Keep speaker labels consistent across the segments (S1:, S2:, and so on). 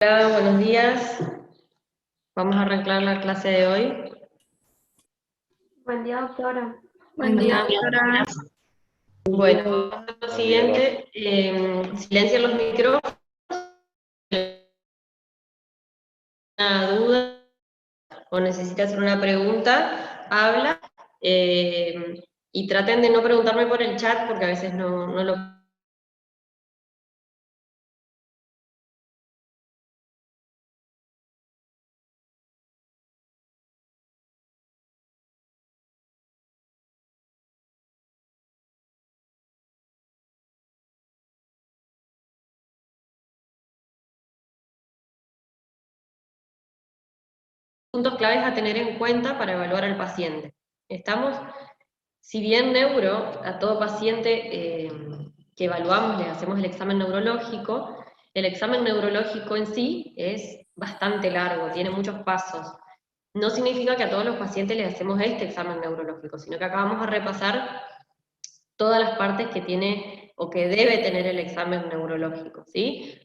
S1: Hola, buenos días. Vamos a arrancar la clase de hoy.
S2: Buen día, doctora.
S3: Buen día, doctora.
S1: Bueno, vamos a hacer lo siguiente. Silencian los micrófonos. Una duda o necesita hacer una pregunta, habla. Y traten de no preguntarme por el chat porque a veces no lo... Puntos claves a tener en cuenta para evaluar al paciente. Estamos, si bien a todo paciente que evaluamos le hacemos el examen neurológico en sí es bastante largo, tiene muchos pasos. No significa que a todos los pacientes les hacemos este examen neurológico, sino que acá vamos a repasar todas las partes que tiene o que debe tener el examen neurológico, ¿sí?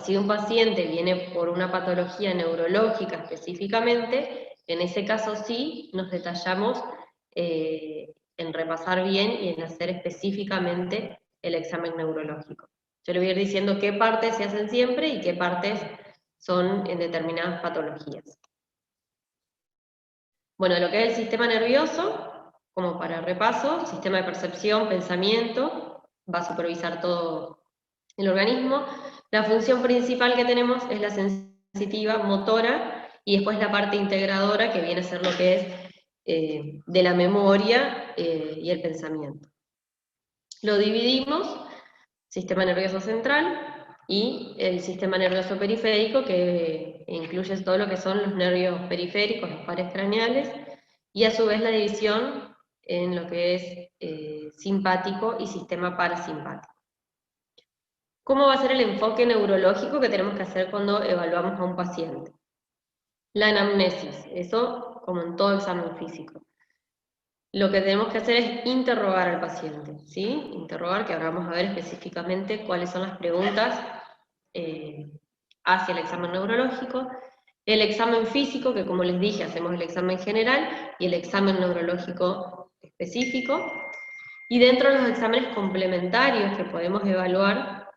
S1: Si un paciente viene por una patología neurológica específicamente, en ese caso sí nos detallamos en repasar bien y en hacer específicamente el examen neurológico. Yo le voy a ir diciendo qué partes se hacen siempre y qué partes son en determinadas patologías. Bueno, lo que es el sistema nervioso, como para repaso, sistema de percepción, pensamiento, va a supervisar todo el organismo. La función principal que tenemos es la sensitiva, motora, y después la parte integradora, que viene a ser lo que es de la memoria y el pensamiento. Lo dividimos, sistema nervioso central y el sistema nervioso periférico, que incluye todo lo que son los nervios periféricos, los pares craneales, y a su vez la división en lo que es simpático y sistema parasimpático. ¿Cómo va a ser el enfoque neurológico que tenemos que hacer cuando evaluamos a un paciente? La anamnesis, eso como en todo examen físico. Lo que tenemos que hacer es interrogar al paciente, ¿sí? Interrogar, que ahora vamos a ver específicamente cuáles son las preguntas hacia el examen neurológico. El examen físico, que como les dije, hacemos el examen general y el examen neurológico específico. Y dentro de los exámenes complementarios que podemos evaluar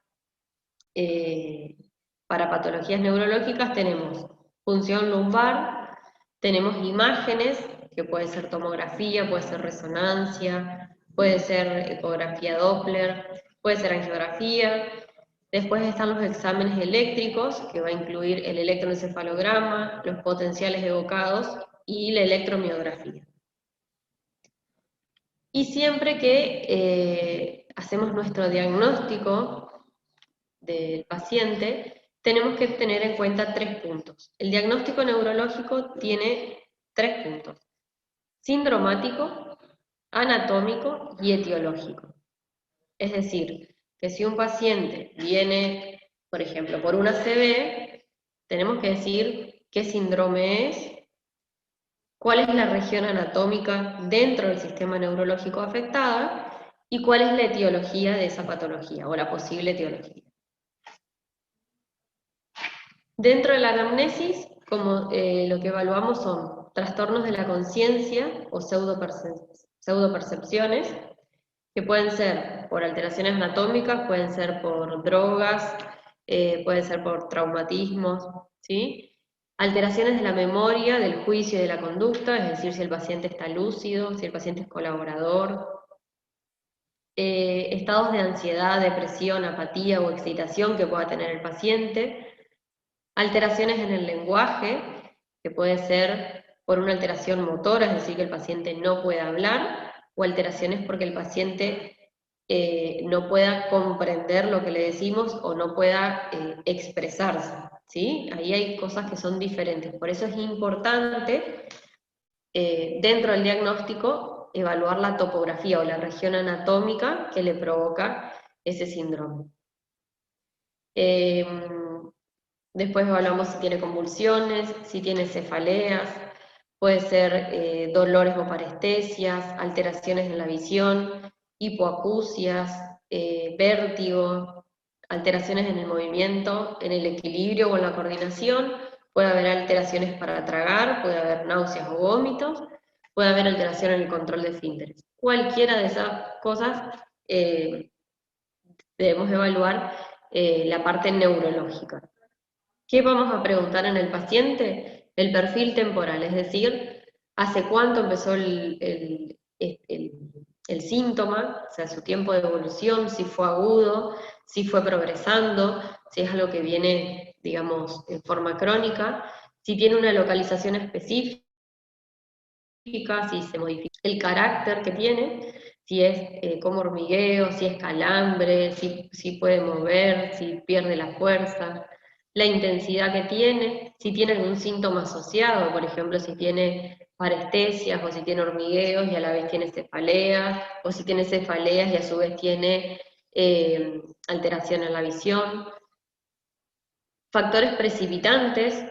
S1: para patologías neurológicas tenemos función lumbar, tenemos imágenes, que puede ser tomografía, puede ser resonancia, puede ser ecografía Doppler, puede ser angiografía. Después están los exámenes eléctricos, que va a incluir el electroencefalograma, los potenciales evocados y la electromiografía. Y siempre que hacemos nuestro diagnóstico del paciente, tenemos que tener en cuenta 3 puntos. El diagnóstico neurológico tiene 3 puntos: sindromático, anatómico y etiológico. Es decir, que si un paciente viene, por ejemplo, por una ACV, tenemos que decir qué síndrome es, cuál es la región anatómica dentro del sistema neurológico afectada y cuál es la etiología de esa patología o la posible etiología. Dentro de la anamnesis, lo que evaluamos son trastornos de la conciencia o pseudopercepciones, que pueden ser por alteraciones anatómicas, pueden ser por drogas, pueden ser por traumatismos, ¿sí? Alteraciones de la memoria, del juicio y de la conducta, es decir, si el paciente está lúcido, si el paciente es colaborador. Estados de ansiedad, depresión, apatía o excitación que pueda tener el paciente. Alteraciones en el lenguaje, que puede ser por una alteración motora, es decir, que el paciente no pueda hablar, o alteraciones porque el paciente no pueda comprender lo que le decimos o no pueda expresarse, ¿sí? Ahí hay cosas que son diferentes. Por eso es importante, dentro del diagnóstico, evaluar la topografía o la región anatómica que le provoca ese síndrome. Después evaluamos si tiene convulsiones, si tiene cefaleas, puede ser dolores o parestesias, alteraciones en la visión, hipoacusias, vértigo, alteraciones en el movimiento, en el equilibrio o en la coordinación, puede haber alteraciones para tragar, puede haber náuseas o vómitos, puede haber alteración en el control de esfínteres. Cualquiera de esas cosas debemos evaluar la parte neurológica. ¿Qué vamos a preguntar en el paciente? El perfil temporal, es decir, hace cuánto empezó el síntoma, o sea, su tiempo de evolución, si fue agudo, si fue progresando, si es algo que viene, digamos, en forma crónica, si tiene una localización específica, si se modifica el carácter que tiene, si es como hormigueo, si es calambre, si puede mover, si pierde la fuerza, la intensidad que tiene, si tiene algún síntoma asociado, por ejemplo, si tiene parestesias o si tiene hormigueos y a la vez tiene cefaleas, o si tiene cefaleas y a su vez tiene alteración en la visión. Factores precipitantes,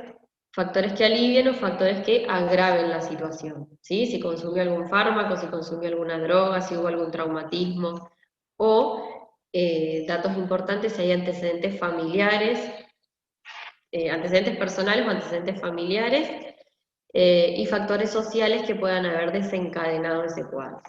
S1: factores que alivien o factores que agraven la situación, ¿sí? Si consumió algún fármaco, si consumió alguna droga, si hubo algún traumatismo, o datos importantes si hay antecedentes familiares, antecedentes personales o antecedentes familiares, y factores sociales que puedan haber desencadenado ese cuadro.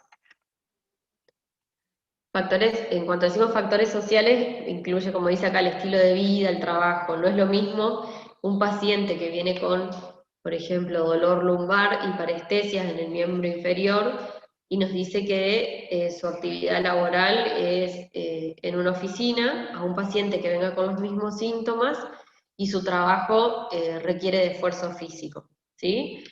S1: Factores, en cuanto decimos factores sociales, incluye, como dice acá, el estilo de vida, el trabajo. No es lo mismo un paciente que viene con, por ejemplo, dolor lumbar y parestesias en el miembro inferior y nos dice que su actividad laboral es en una oficina, a un paciente que venga con los mismos síntomas y su trabajo requiere de esfuerzo físico, ¿sí?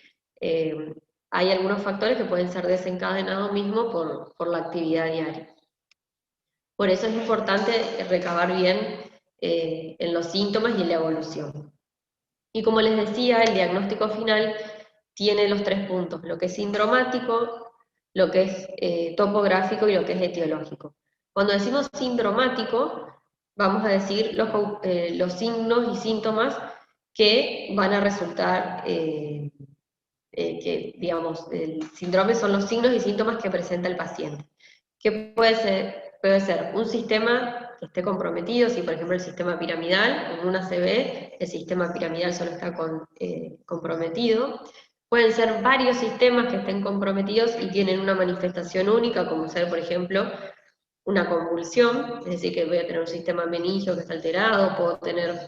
S1: Hay algunos factores que pueden ser desencadenados mismo por la actividad diaria. Por eso es importante recabar bien en los síntomas y en la evolución. Y como les decía, el diagnóstico final tiene los 3 puntos, lo que es sindromático, lo que es topográfico y lo que es etiológico. Cuando decimos sindromático, vamos a decir los signos y síntomas que van a resultar, que digamos, el síndrome son los signos y síntomas que presenta el paciente. ¿Qué puede ser? Puede ser un sistema que esté comprometido, si por ejemplo el sistema piramidal, en una ACV, el sistema piramidal solo está comprometido. Pueden ser varios sistemas que estén comprometidos y tienen una manifestación única, como ser por ejemplo una convulsión, es decir, que voy a tener un sistema meningio que está alterado, puedo tener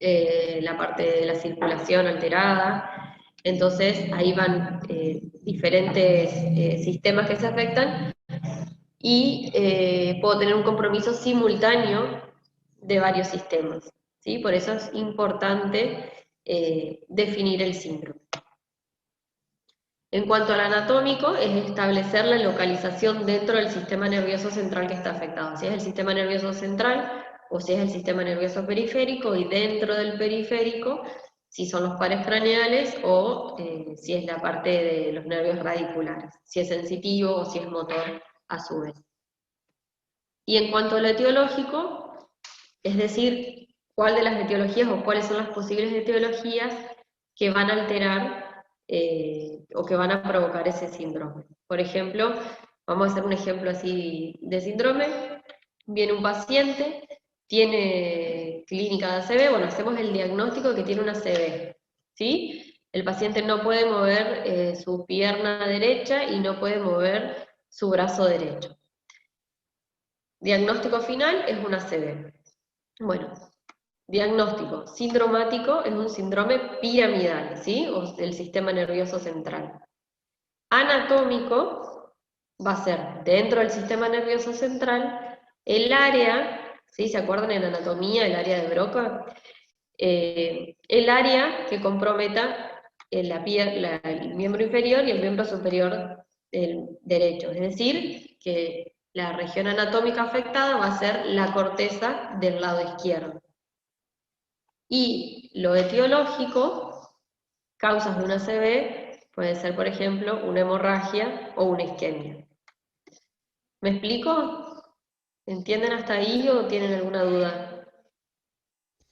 S1: la parte de la circulación alterada, entonces ahí van diferentes sistemas que se afectan y puedo tener un compromiso simultáneo de varios sistemas, ¿sí? Por eso es importante definir el síndrome. En cuanto al anatómico, es establecer la localización dentro del sistema nervioso central que está afectado. Si es el sistema nervioso central o si es el sistema nervioso periférico, y dentro del periférico, si son los pares craneales o si es la parte de los nervios radiculares, si es sensitivo o si es motor a su vez. Y en cuanto a lo etiológico, es decir, cuál de las etiologías o cuáles son las posibles etiologías que van a alterar o que van a provocar ese síndrome. Por ejemplo, vamos a hacer un ejemplo así de síndrome. Viene un paciente, tiene clínica de ACV, bueno, hacemos el diagnóstico que tiene una ACV, ¿sí? El paciente no puede mover su pierna derecha y no puede mover su brazo derecho. Diagnóstico final es una ACV. Bueno, diagnóstico sindromático es un síndrome piramidal, ¿sí? O del sistema nervioso central. Anatómico va a ser dentro del sistema nervioso central el área, ¿sí? ¿Se acuerdan en anatomía el área de Broca? El área que comprometa el miembro inferior y el miembro superior del derecho, es decir, que la región anatómica afectada va a ser la corteza del lado izquierdo. Y lo etiológico, causas de una ACV, puede ser, por ejemplo, una hemorragia o una isquemia. ¿Me explico? ¿Entienden hasta ahí o tienen alguna duda?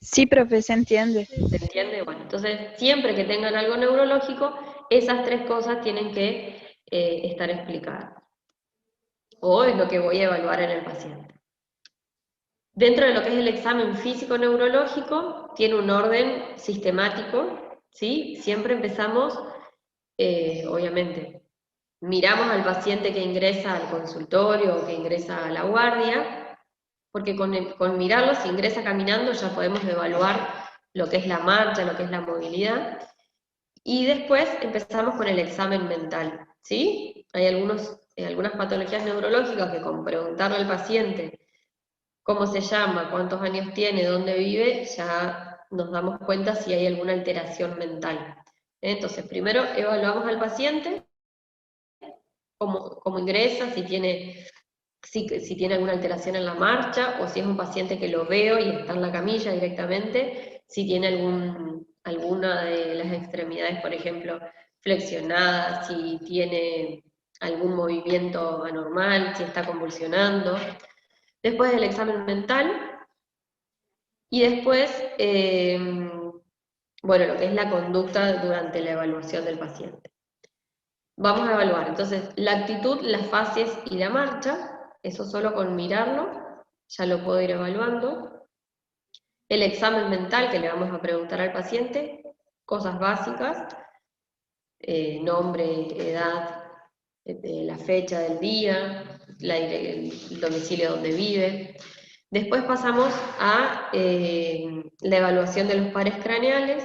S3: Sí, profe, se entiende.
S1: ¿Se entiende? Bueno, entonces siempre que tengan algo neurológico, esas 3 cosas tienen que estar explicadas. O es lo que voy a evaluar en el paciente. Dentro de lo que es el examen físico-neurológico, tiene un orden sistemático, ¿sí? Siempre empezamos, obviamente, miramos al paciente que ingresa al consultorio o que ingresa a la guardia, porque con mirarlo, si ingresa caminando, ya podemos evaluar lo que es la marcha, lo que es la movilidad, y después empezamos con el examen mental, ¿sí? Hay algunas patologías neurológicas que con preguntarle al paciente cómo se llama, cuántos años tiene, dónde vive, ya nos damos cuenta si hay alguna alteración mental. Entonces, primero evaluamos al paciente, cómo ingresa, si tiene alguna alteración en la marcha, o si es un paciente que lo veo y está en la camilla directamente, si tiene alguna de las extremidades, por ejemplo, flexionadas, si tiene algún movimiento anormal, si está convulsionando. Después del examen mental, y después, bueno, lo que es la conducta durante la evaluación del paciente. Vamos a evaluar, entonces, la actitud, las fases y la marcha, eso solo con mirarlo, ya lo puedo ir evaluando. El examen mental que le vamos a preguntar al paciente, cosas básicas, nombre, edad, la fecha del día, el domicilio donde vive. Después pasamos a la evaluación de los pares craneales,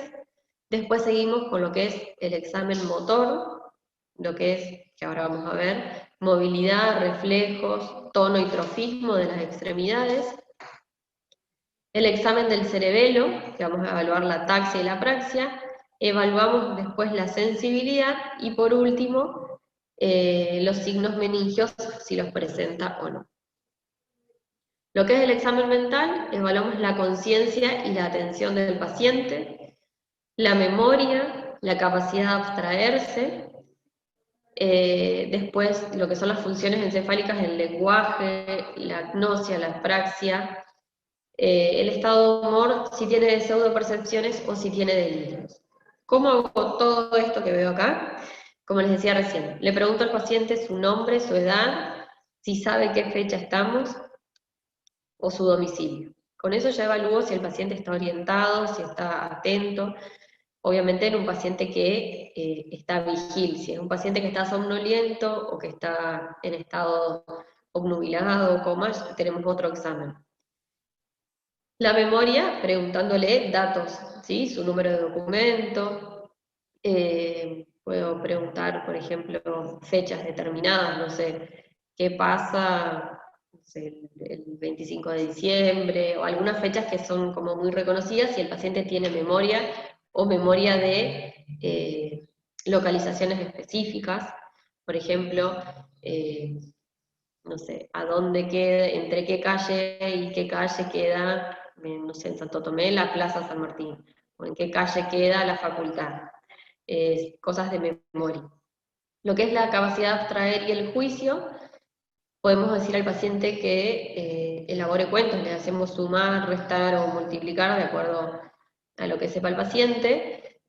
S1: después seguimos con lo que es el examen motor, lo que es, que ahora vamos a ver, movilidad, reflejos, tono y trofismo de las extremidades, el examen del cerebelo, que vamos a evaluar la ataxia y la apraxia, evaluamos después la sensibilidad y por último los signos meningiosos, si los presenta o no. Lo que es el examen mental, evaluamos la conciencia y la atención del paciente, la memoria, la capacidad de abstraerse, después lo que son las funciones encefálicas, el lenguaje, la agnosia, la apraxia, el estado de humor, si tiene pseudopercepciones o si tiene delirios. ¿Cómo hago todo esto que veo acá? Como les decía recién, le pregunto al paciente su nombre, su edad, si sabe qué fecha estamos, o su domicilio. Con eso ya evalúo si el paciente está orientado, si está atento. Obviamente en un paciente que está vigil, si es un paciente que está somnoliento o que está en estado obnubilado o coma, tenemos otro examen. La memoria, preguntándole datos, ¿sí? Su número de documento, puedo preguntar, por ejemplo, fechas determinadas, no sé, qué pasa, no sé, el 25 de diciembre, o algunas fechas que son como muy reconocidas si el paciente tiene memoria o memoria de localizaciones específicas, por ejemplo, no sé, a dónde queda, entre qué calle y qué calle queda, no sé, en Santo Tomé, la Plaza San Martín, o en qué calle queda la facultad, cosas de memoria. Lo que es la capacidad de abstraer y el juicio, podemos decir al paciente que elabore cuentos, le hacemos sumar, restar o multiplicar de acuerdo a lo que sepa el paciente,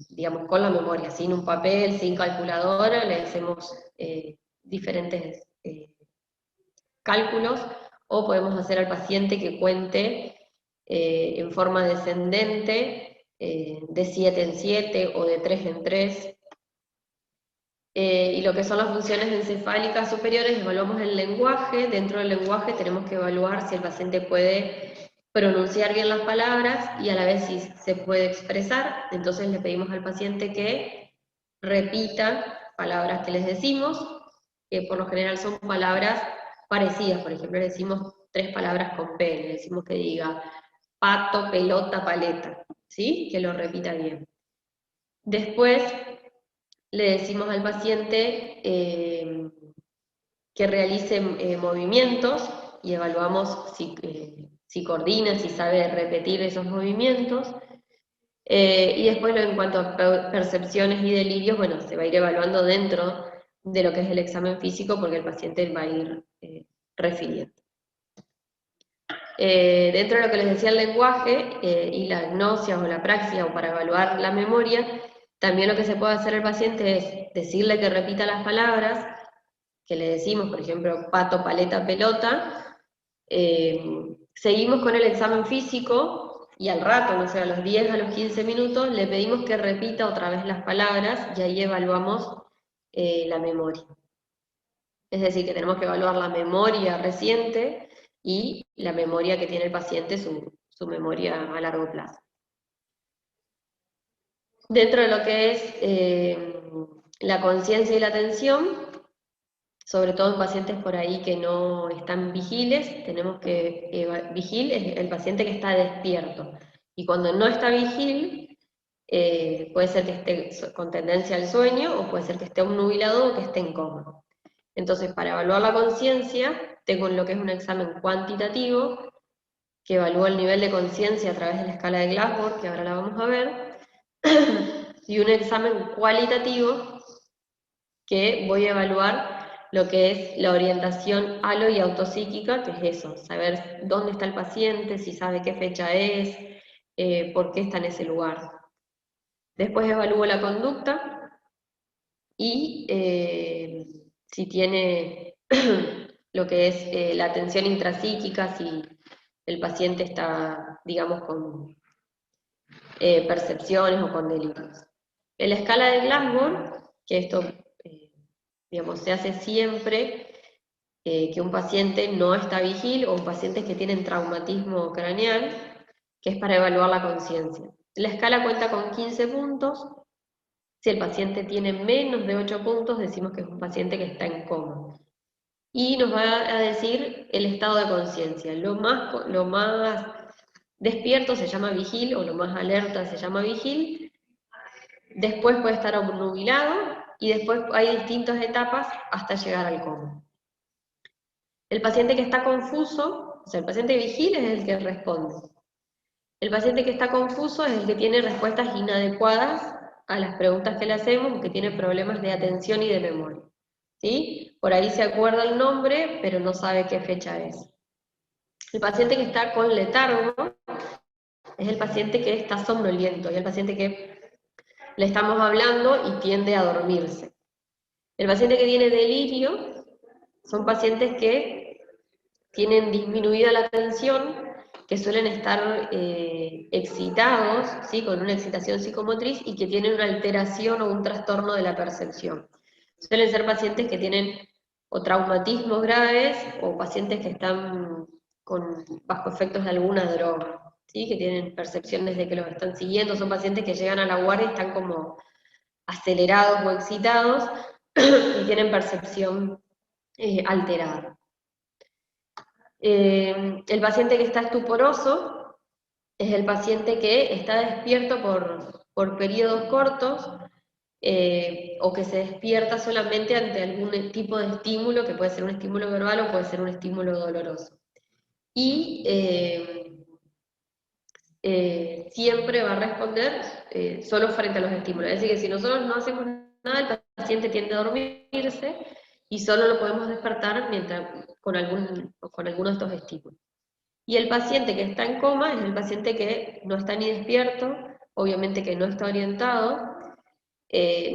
S1: digamos, con la memoria, sin un papel, sin calculadora, le hacemos diferentes cálculos, o podemos hacer al paciente que cuente en forma descendente, de 7 en 7 o de 3 en 3. Y lo que son las funciones encefálicas superiores, evaluamos el lenguaje. Dentro del lenguaje tenemos que evaluar si el paciente puede pronunciar bien las palabras y a la vez si se puede expresar. Entonces le pedimos al paciente que repita palabras que les decimos, que por lo general son palabras parecidas. Por ejemplo, le decimos 3 palabras con P, le decimos que diga pato, pelota, paleta, ¿sí? Que lo repita bien. Después le decimos al paciente que realice movimientos y evaluamos si coordina, si sabe repetir esos movimientos. Y después en cuanto a percepciones y delirios, bueno, se va a ir evaluando dentro de lo que es el examen físico porque el paciente va a ir refiriendo. Dentro de lo que les decía el lenguaje y la agnosia o la apraxia o para evaluar la memoria, también lo que se puede hacer al paciente es decirle que repita las palabras que le decimos, por ejemplo, pato, paleta, pelota, Seguimos con el examen físico y al rato, no sé, a los 10, a los 15 minutos, le pedimos que repita otra vez las palabras y ahí evaluamos la memoria. Es decir, que tenemos que evaluar la memoria reciente y la memoria que tiene el paciente, su memoria a largo plazo. Dentro de lo que es la conciencia y la atención, sobre todo en pacientes por ahí que no están vigiles, tenemos que, vigil es el paciente que está despierto, y cuando no está vigil, puede ser que esté con tendencia al sueño, o puede ser que esté obnubilado o que esté en coma. Entonces, para evaluar la conciencia, tengo lo que es un examen cuantitativo, que evalúa el nivel de conciencia a través de la escala de Glasgow, que ahora la vamos a ver, y un examen cualitativo, que voy a evaluar lo que es la orientación halo y autopsíquica, que es eso, saber dónde está el paciente, si sabe qué fecha es, por qué está en ese lugar. Después evalúo la conducta y si tiene lo que es la atención intrapsíquica, si el paciente está, digamos, con percepciones o con delirios. En la escala de Glasgow, que esto digamos, se hace siempre que un paciente no está vigil, o pacientes que tienen traumatismo craneal, que es para evaluar la conciencia. La escala cuenta con 15 puntos. Si el paciente tiene menos de 8 puntos, decimos que es un paciente que está en coma. Y nos va a decir el estado de conciencia. Lo más despierto se llama vigil, o lo más alerta se llama vigil. Después puede estar obnubilado, y después hay distintas etapas hasta llegar al coma. El paciente que está confuso, o sea, el paciente vigil es el que responde. El paciente que está confuso es el que tiene respuestas inadecuadas a las preguntas que le hacemos, o que tiene problemas de atención y de memoria. ¿Sí? Por ahí se acuerda el nombre, pero no sabe qué fecha es. El paciente que está con letargo es el paciente que está somnoliento, y el paciente que le estamos hablando y tiende a dormirse. El paciente que tiene delirio son pacientes que tienen disminuida la atención, que suelen estar excitados, ¿sí? Con una excitación psicomotriz, y que tienen una alteración o un trastorno de la percepción. Suelen ser pacientes que tienen o traumatismos graves, o pacientes que están bajo efectos de alguna droga, ¿sí? Que tienen percepciones de que los están siguiendo. Son pacientes que llegan a la guardia y están como acelerados o excitados y tienen percepción alterada. El paciente que está estuporoso es el paciente que está despierto por periodos cortos, o que se despierta solamente ante algún tipo de estímulo, que puede ser un estímulo verbal o puede ser un estímulo doloroso. Y siempre va a responder solo frente a los estímulos. Es decir, que si nosotros no hacemos nada, el paciente tiende a dormirse, y solo lo podemos despertar con alguno de estos estímulos. Y el paciente que está en coma es el paciente que no está ni despierto, obviamente que no está orientado,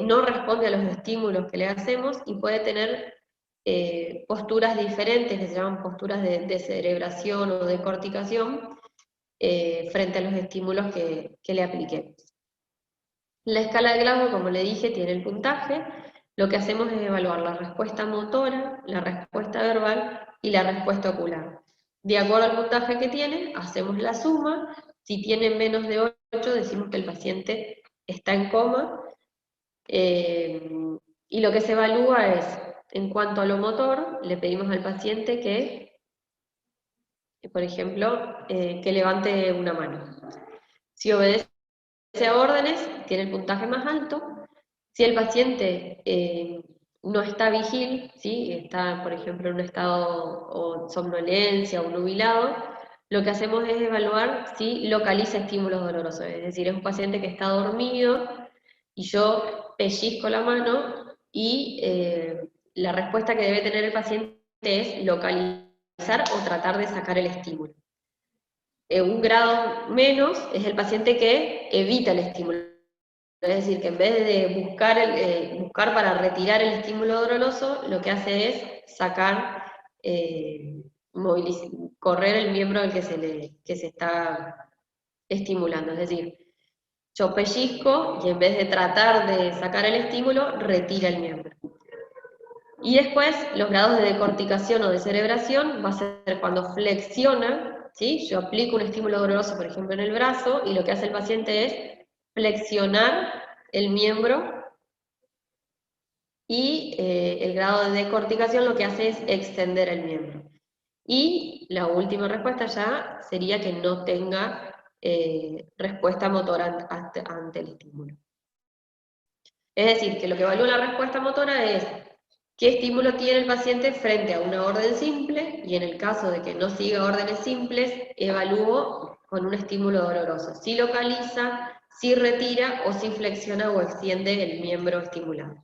S1: no responde a los estímulos que le hacemos, y puede tener posturas diferentes, que se llaman posturas de descerebración o de corticación, frente a los estímulos que le apliquemos. La escala de Glasgow, como le dije, tiene el puntaje. Lo que hacemos es evaluar la respuesta motora, la respuesta verbal y la respuesta ocular. De acuerdo al puntaje que tiene, hacemos la suma. Si tiene menos de 8, decimos que el paciente está en coma. Y lo que se evalúa es, en cuanto a lo motor, le pedimos al paciente que, por ejemplo, que levante una mano. Si obedece a órdenes, tiene el puntaje más alto. Si el paciente no está vigil, ¿sí? Está, por ejemplo, en un estado o somnolencia o nubilado, lo que hacemos es evaluar si localiza estímulos dolorosos. Es decir, es un paciente que está dormido y yo pellizco la mano, y la respuesta que debe tener el paciente es localizar o tratar de sacar el estímulo. Un grado menos es el paciente que evita el estímulo. Es decir, que en vez de buscar para retirar el estímulo doloroso, lo que hace es sacar correr el miembro al que se está estimulando. Es decir, yo pellizco y en vez de tratar de sacar el estímulo, retira el miembro. Y después, los grados de decorticación o de cerebración va a ser cuando flexiona, ¿sí? Yo aplico un estímulo doloroso, por ejemplo, en el brazo, y lo que hace el paciente es flexionar el miembro, y el grado de decorticación lo que hace es extender el miembro. Y la última respuesta ya sería que no tenga respuesta motora ante el estímulo. Es decir, que lo que evalúa la respuesta motora es qué estímulo tiene el paciente frente a una orden simple, y en el caso de que no siga órdenes simples, evalúo con un estímulo doloroso, si localiza, si retira o si flexiona o extiende el miembro estimulado.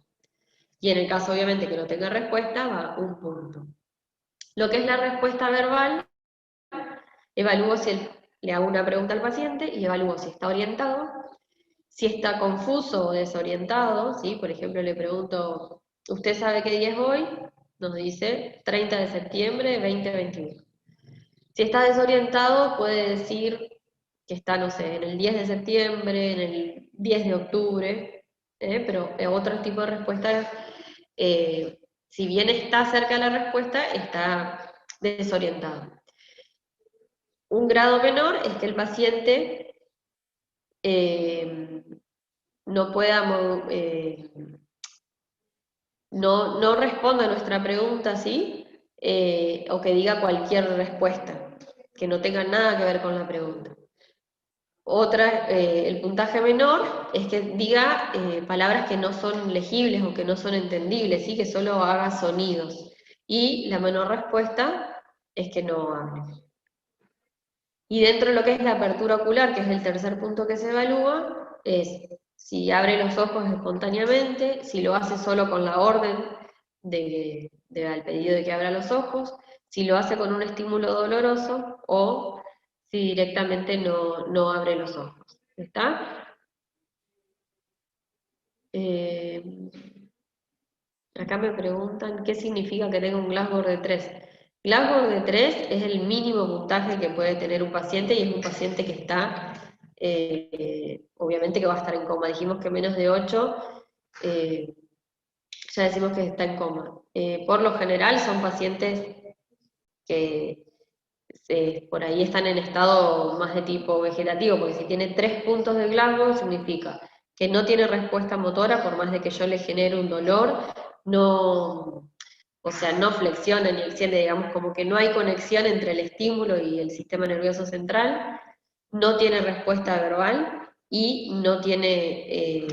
S1: Y en el caso obviamente que no tenga respuesta, va un punto. Lo que es la respuesta verbal, evalúo si le hago una pregunta al paciente y evalúo si está orientado, si está confuso o desorientado, ¿sí? Por ejemplo, le pregunto, ¿usted sabe qué día es hoy? Nos dice 30 de septiembre 2021. Si está desorientado, puede decir que está, no sé, en el 10 de septiembre, en el 10 de octubre, pero otro tipo de respuesta, si bien está cerca de la respuesta, está desorientado. Un grado menor es que el paciente no pueda, no responda a nuestra pregunta, ¿sí? O que diga cualquier respuesta, que no tenga nada que ver con la pregunta. El puntaje menor es que diga palabras que no son legibles o que no son entendibles, ¿sí? Que solo haga sonidos. Y la menor respuesta es que no hable. Y dentro de lo que es la apertura ocular, que es el tercer punto que se evalúa, es si abre los ojos espontáneamente, si lo hace solo con la orden al pedido de que abra los ojos, si lo hace con un estímulo doloroso o si directamente no abre los ojos. ¿Está? Acá me preguntan qué significa que tenga un Glasgow de 3. Glasgow de 3 es el mínimo puntaje que puede tener un paciente, y es un paciente que está, obviamente que va a estar en coma. Dijimos que menos de 8, ya decimos que está en coma. Por lo general son pacientes que por ahí están en estado más de tipo vegetativo, porque si tiene 3 puntos de Glasgow significa que no tiene respuesta motora, por más de que yo le genere un dolor, no, o sea, no flexiona ni extiende, digamos, como que no hay conexión entre el estímulo y el sistema nervioso central, no tiene respuesta verbal y no tiene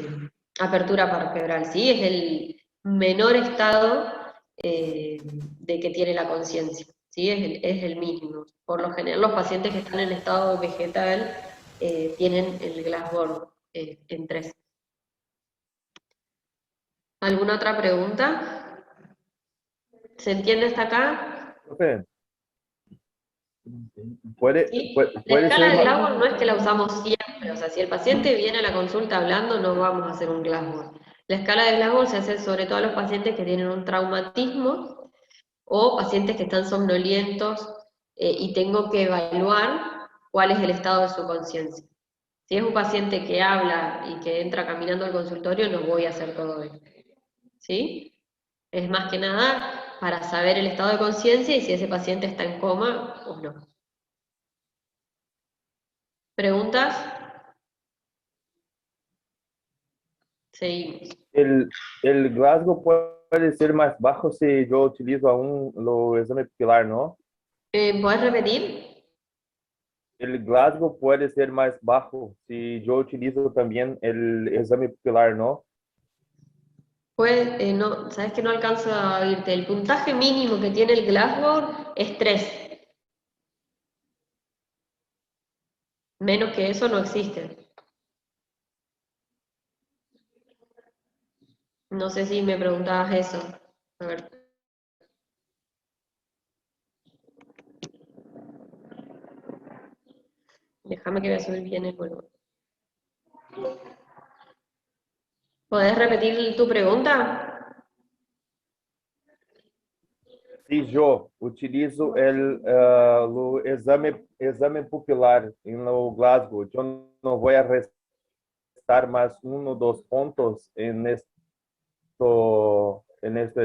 S1: apertura palpebral, ¿sí? Es el menor estado de que tiene la conciencia, ¿sí? Es el mínimo. Por lo general, los pacientes que están en estado vegetal tienen el Glasgow en 3. ¿Alguna otra pregunta? ¿Se entiende hasta acá?
S4: Profe,
S1: ¿Sí? La
S4: puede
S1: escala
S4: ser
S1: de
S4: más...
S1: Glasgow no es que la usamos siempre, o sea, si el paciente viene a la consulta hablando, no vamos a hacer un Glasgow. La escala de Glasgow se hace sobre todo a los pacientes que tienen un traumatismo o pacientes que están somnolientos y tengo que evaluar cuál es el estado de su conciencia. Si es un paciente que habla y que entra caminando al consultorio, no voy a hacer todo esto. ¿Sí? Es más que nada para saber el estado de conciencia y si ese paciente está en coma o no. ¿Preguntas? Seguimos.
S4: El Glasgow puede ser más bajo si yo utilizo aún lo examen pupilar, ¿no?
S1: ¿Podés repetir?
S4: El Glasgow puede ser más bajo si yo utilizo también el examen pupilar, ¿no?
S1: Pues, no, sabes que no alcanzo a oírte. El puntaje mínimo que tiene el Glasgow es 3. Menos que eso no existe. No sé si me preguntabas eso. A ver. Déjame que voy a subir bien el volumen. ¿Podés repetir tu pregunta?
S4: Si yo utilizo o exame pupilar en lo Glasgow, yo no voy a restar más 1 o 2 puntos en este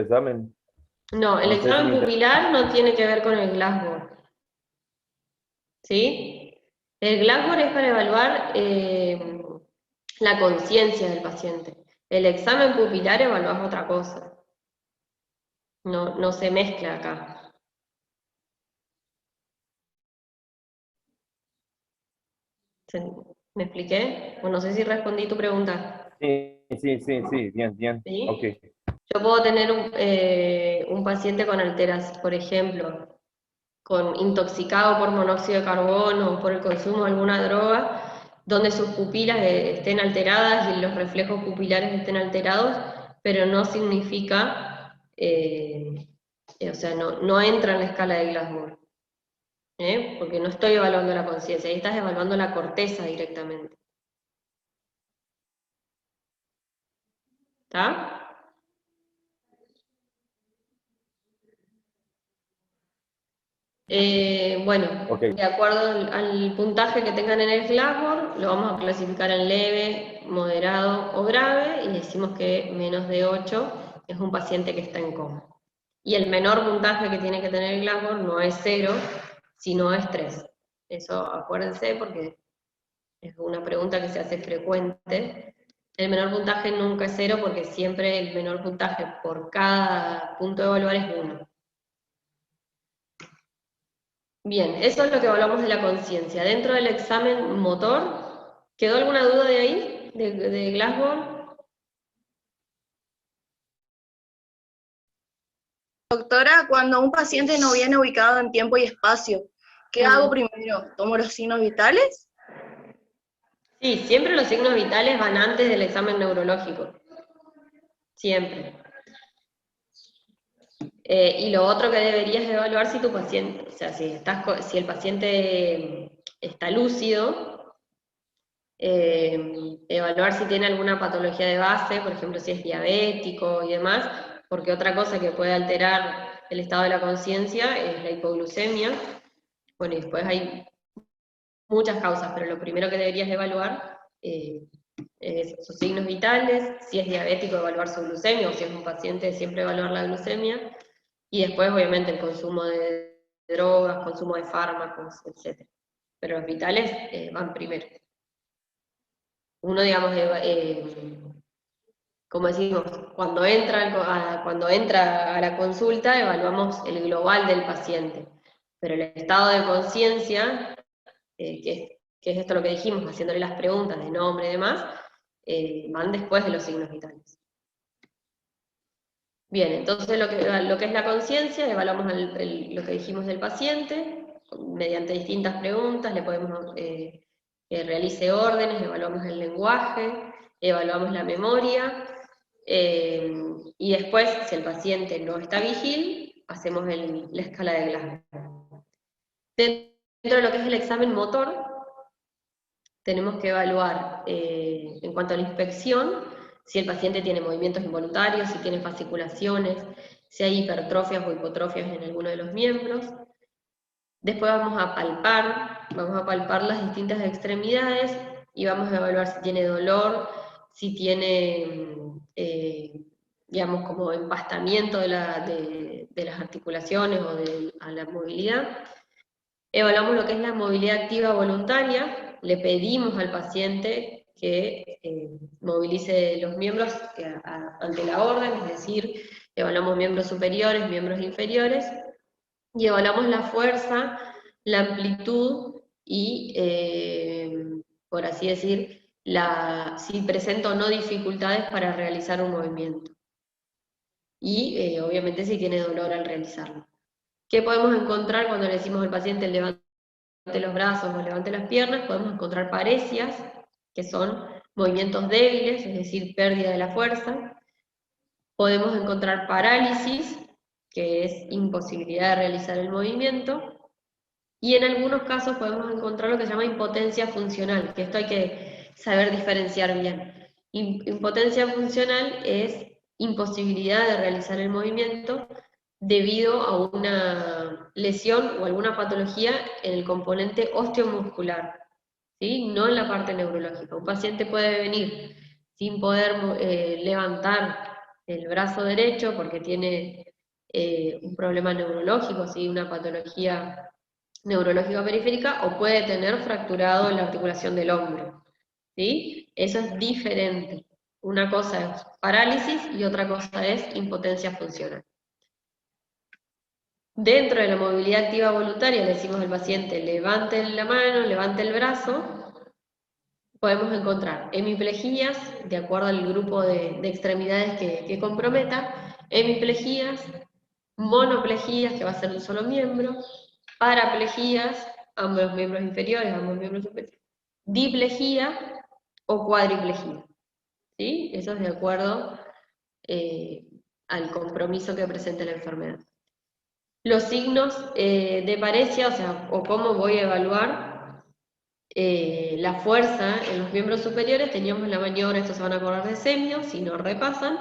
S4: examen.
S1: No, el
S4: No sé si
S1: examen
S4: me
S1: pupilar no tiene que ver con el Glasgow. ¿Sí? El Glasgow es para evaluar la conciencia del paciente. El examen pupilar evalúa otra cosa. No, no se mezcla acá. ¿Me expliqué? O no sé si respondí tu pregunta.
S4: Sí, bien.
S1: ¿Sí?
S4: Ok.
S1: Yo puedo tener un paciente con alteración, por ejemplo, intoxicado por monóxido de carbono o por el consumo de alguna droga, donde sus pupilas estén alteradas y los reflejos pupilares estén alterados, pero no significa, o sea, no entra en la escala de Glasgow, porque no estoy evaluando la conciencia, ahí estás evaluando la corteza directamente. ¿Está? Bueno,
S4: Ok.
S1: de acuerdo al puntaje que tengan en el Glasgow, lo vamos a clasificar en leve, moderado o grave, y decimos que menos de 8 es un paciente que está en coma. Y el menor puntaje que tiene que tener el Glasgow no es 0, sino es 3. Eso acuérdense porque es una pregunta que se hace frecuente. El menor puntaje nunca es 0 porque siempre el menor puntaje por cada punto de evaluar es 1. Bien, eso es lo que hablamos de la conciencia. Dentro del examen motor, ¿quedó alguna duda de ahí, de Glasgow?
S5: Doctora, cuando un paciente no viene ubicado en tiempo y espacio, ¿qué hago primero? ¿Tomo los signos vitales?
S1: Sí, siempre los signos vitales van antes del examen neurológico. Siempre. Y lo otro que deberías evaluar si tu paciente, o sea, si el paciente está lúcido, evaluar si tiene alguna patología de base, por ejemplo, si es diabético y demás, porque otra cosa que puede alterar el estado de la conciencia es la hipoglucemia. Bueno, y después hay muchas causas, pero lo primero que deberías evaluar es sus signos vitales, si es diabético, evaluar su glucemia, o si es un paciente, siempre evaluar la glucemia, y después, obviamente, el consumo de drogas, consumo de fármacos, etc. Pero los vitales van primero. Uno, digamos, como decimos, cuando entra a la consulta, evaluamos el global del paciente. Pero el estado de conciencia, que es esto lo que dijimos, haciéndole las preguntas de nombre y demás, van después de los signos vitales. Bien, entonces lo que es la conciencia, evaluamos lo que dijimos del paciente, mediante distintas preguntas, le podemos que realice órdenes, evaluamos el lenguaje, evaluamos la memoria, y después, si el paciente no está vigil, hacemos la escala de Glasgow. Dentro de lo que es el examen motor, tenemos que evaluar, en cuanto a la inspección, si el paciente tiene movimientos involuntarios, si tiene fasciculaciones, si hay hipertrofias o hipotrofias en alguno de los miembros. Después vamos a palpar las distintas extremidades y vamos a evaluar si tiene dolor, si tiene, digamos, como empastamiento de las articulaciones o a la movilidad. Evaluamos lo que es la movilidad activa voluntaria, le pedimos al paciente que movilice los miembros ante la orden, es decir, evaluamos miembros superiores, miembros inferiores, y evaluamos la fuerza, la amplitud y, por así decir, si presenta o no dificultades para realizar un movimiento. Y obviamente si tiene dolor al realizarlo. ¿Qué podemos encontrar cuando le decimos al paciente levante los brazos o levante las piernas? Podemos encontrar paresias, que son movimientos débiles, es decir, pérdida de la fuerza. Podemos encontrar parálisis, que es imposibilidad de realizar el movimiento. Y en algunos casos podemos encontrar lo que se llama impotencia funcional, que esto hay que saber diferenciar bien. Impotencia funcional es imposibilidad de realizar el movimiento, debido a una lesión o alguna patología en el componente osteomuscular, ¿sí? No en la parte neurológica. Un paciente puede venir sin poder levantar el brazo derecho porque tiene un problema neurológico, ¿sí? Una patología neurológica periférica, o puede tener fracturado la articulación del hombro, ¿sí? Eso es diferente. Una cosa es parálisis y otra cosa es impotencia funcional. Dentro de la movilidad activa voluntaria le decimos al paciente levante la mano, levante el brazo. Podemos encontrar hemiplejías, de acuerdo al grupo de extremidades que comprometa, hemiplejías, monoplejías, que va a ser un solo miembro, paraplejías, ambos miembros inferiores, ambos miembros superiores, diplegia o cuadriplejía, ¿sí? Eso es de acuerdo al compromiso que presenta la enfermedad. Los signos de paresia, o sea, o cómo voy a evaluar la fuerza en los miembros superiores. Teníamos la maniobra, esto se van a acordar de Semio, si no repasan,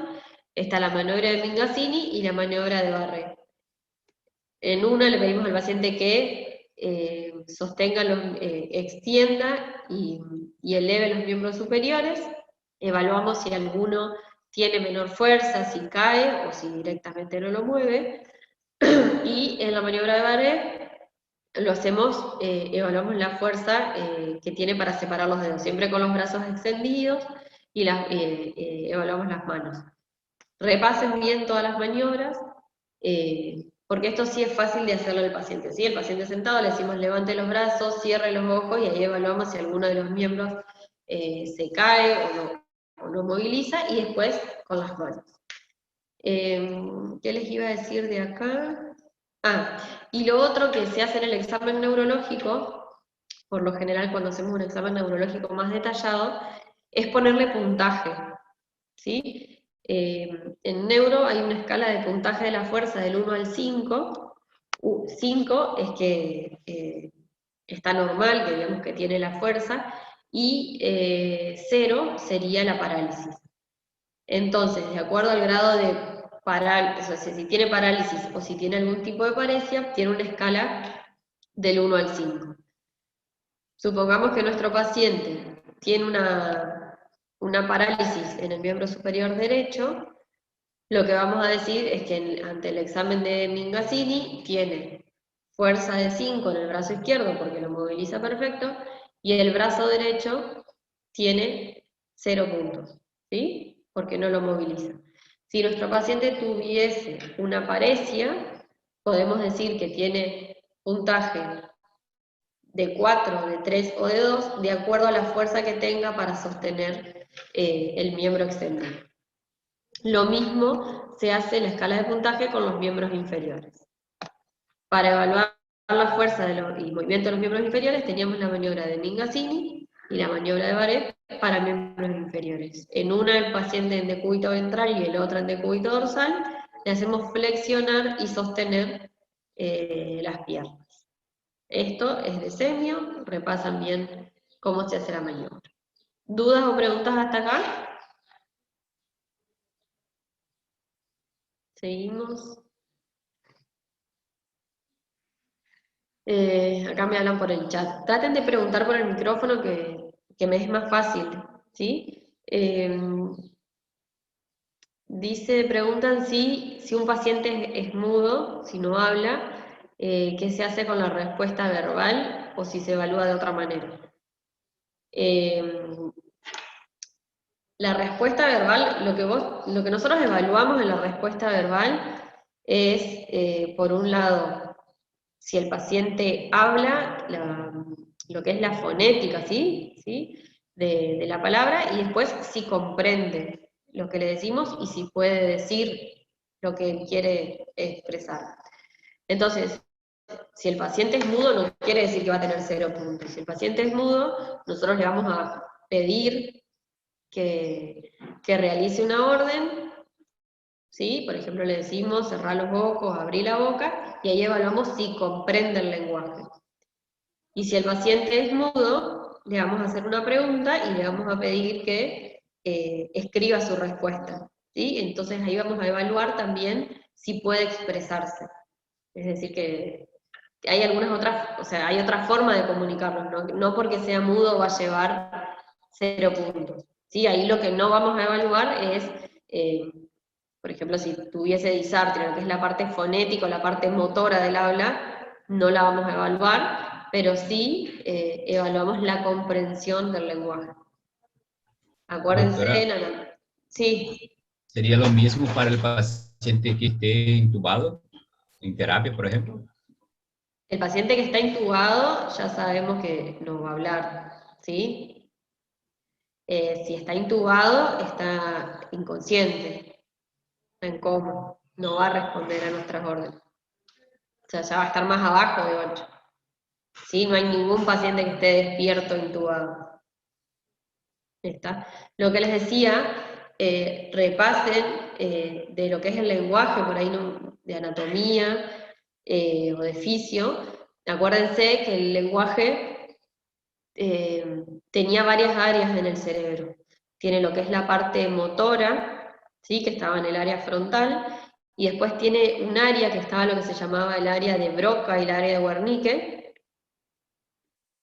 S1: está la maniobra de Mingazzini y la maniobra de Barré. En una le pedimos al paciente que sostenga, extienda y eleve los miembros superiores. Evaluamos si alguno tiene menor fuerza, si cae o si directamente no lo mueve. Y en la maniobra de Barré lo hacemos, evaluamos la fuerza que tiene para separar los dedos, siempre con los brazos extendidos, y evaluamos las manos. Repasen bien todas las maniobras, porque esto sí es fácil de hacerlo al paciente. ¿Sí? El paciente sentado le decimos levante los brazos, cierre los ojos, y ahí evaluamos si alguno de los miembros se cae o no moviliza, y después con las manos. ¿Qué les iba a decir de acá? Y lo otro que se hace en el examen neurológico, por lo general cuando hacemos un examen neurológico más detallado, es ponerle puntaje, ¿sí? En neuro hay una escala de puntaje de la fuerza del 1 al 5. 5 es que está normal, que digamos que tiene la fuerza, y 0 sería la parálisis. Entonces, de acuerdo al grado de parálisis, o sea, si tiene parálisis o si tiene algún tipo de paresia, tiene una escala del 1 al 5. Supongamos que nuestro paciente tiene una parálisis en el miembro superior derecho, lo que vamos a decir es que ante el examen de Mingazzini tiene fuerza de 5 en el brazo izquierdo porque lo moviliza perfecto, y el brazo derecho tiene 0 puntos, ¿sí? Porque no lo moviliza. Si nuestro paciente tuviese una paresia, podemos decir que tiene puntaje de 4, de 3 o de 2, de acuerdo a la fuerza que tenga para sostener el miembro extendido. Lo mismo se hace en la escala de puntaje con los miembros inferiores. Para evaluar la fuerza y movimiento de los miembros inferiores teníamos la maniobra de Mingazzini y la maniobra de Barré para miembros inferiores. En una el paciente en decúbito ventral y en otra en decúbito dorsal, le hacemos flexionar y sostener las piernas. Esto es de Semio, repasan bien cómo se hace la maniobra. ¿Dudas o preguntas hasta acá? Seguimos. Acá me hablan por el chat. Traten de preguntar por el micrófono que me es más fácil, ¿sí? Preguntan si un paciente es mudo, si no habla, ¿qué se hace con la respuesta verbal o si se evalúa de otra manera? La respuesta verbal, lo que nosotros evaluamos en la respuesta verbal es, por un lado, si el paciente habla, lo que es la fonética, ¿sí? De la palabra, y después si comprende lo que le decimos y si puede decir lo que él quiere expresar. Entonces, si el paciente es mudo, no quiere decir que va a tener 0 puntos. Si el paciente es mudo, nosotros le vamos a pedir que realice una orden, ¿sí? Por ejemplo, le decimos cerrar los ojos, abrir la boca, y ahí evaluamos si comprende el lenguaje. Y si el paciente es mudo, le vamos a hacer una pregunta y le vamos a pedir que escriba su respuesta, ¿sí? Entonces ahí vamos a evaluar también sí puede expresarse. Es decir, que hay algunas otras, o sea, hay otra forma de comunicarnos, no porque sea mudo va a llevar 0 puntos. ¿Sí? Ahí lo que no vamos a evaluar es, por ejemplo, si tuviese disartria, que es la parte fonética o la parte motora del habla, no la vamos a evaluar, pero sí evaluamos la comprensión del lenguaje. Acuérdense,
S6: Doctora,
S1: sí,
S6: ¿sería lo mismo para el paciente que esté intubado en terapia, por ejemplo?
S1: el paciente que está intubado ya sabemos que no va a hablar, ¿sí? Si está intubado, está inconsciente, está en coma, no va a responder a nuestras órdenes. O sea, ya va a estar más abajo de 8. ¿Sí? No hay ningún paciente que esté despierto intubado. ¿Está? Lo que les decía, repasen de lo que es el lenguaje, por ahí de anatomía o de fisio. Acuérdense que el lenguaje tenía varias áreas en el cerebro. Tiene lo que es la parte motora, ¿sí? Que estaba en el área frontal, y después tiene un área que estaba lo que se llamaba el área de Broca y el área de Wernicke,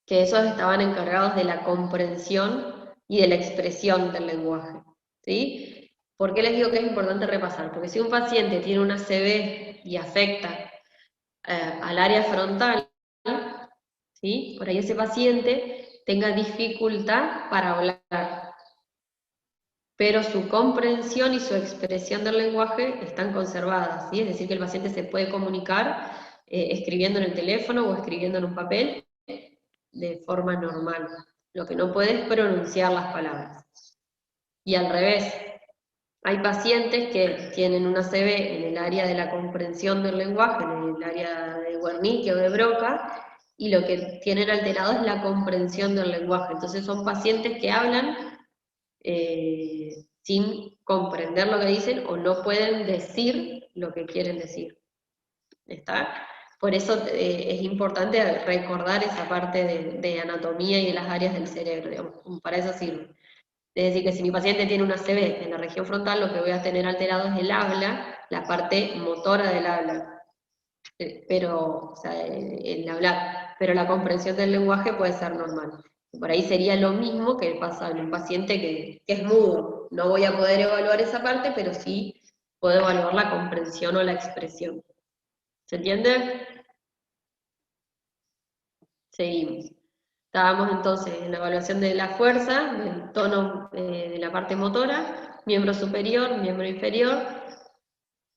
S1: que esos estaban encargados de la comprensión y de la expresión del lenguaje, ¿sí? ¿Por qué les digo que es importante repasar? Porque si un paciente tiene una ACV y afecta al área frontal, ¿sí? Por ahí ese paciente tenga dificultad para hablar, pero su comprensión y su expresión del lenguaje están conservadas, ¿sí? Es decir, que el paciente se puede comunicar escribiendo en el teléfono o escribiendo en un papel de forma normal. Lo que no puede es pronunciar las palabras. Y al revés, hay pacientes que tienen una ACV en el área de la comprensión del lenguaje, en el área de Wernicke o de Broca, y lo que tienen alterado es la comprensión del lenguaje. Entonces son pacientes que hablan sin comprender lo que dicen o no pueden decir lo que quieren decir. ¿Está? Por eso es importante recordar esa parte de anatomía y de las áreas del cerebro, digamos, para eso sirve. Es decir, que si mi paciente tiene una ACV en la región frontal, lo que voy a tener alterado es el habla, la parte motora del habla, pero, o sea, el hablar, pero la comprensión del lenguaje puede ser normal. Por ahí sería lo mismo que pasa en un paciente que es mudo. No voy a poder evaluar esa parte, pero sí puedo evaluar la comprensión o la expresión. ¿Se entiende? Seguimos. Estábamos entonces en la evaluación de la fuerza, del tono de la parte motora, miembro superior, miembro inferior.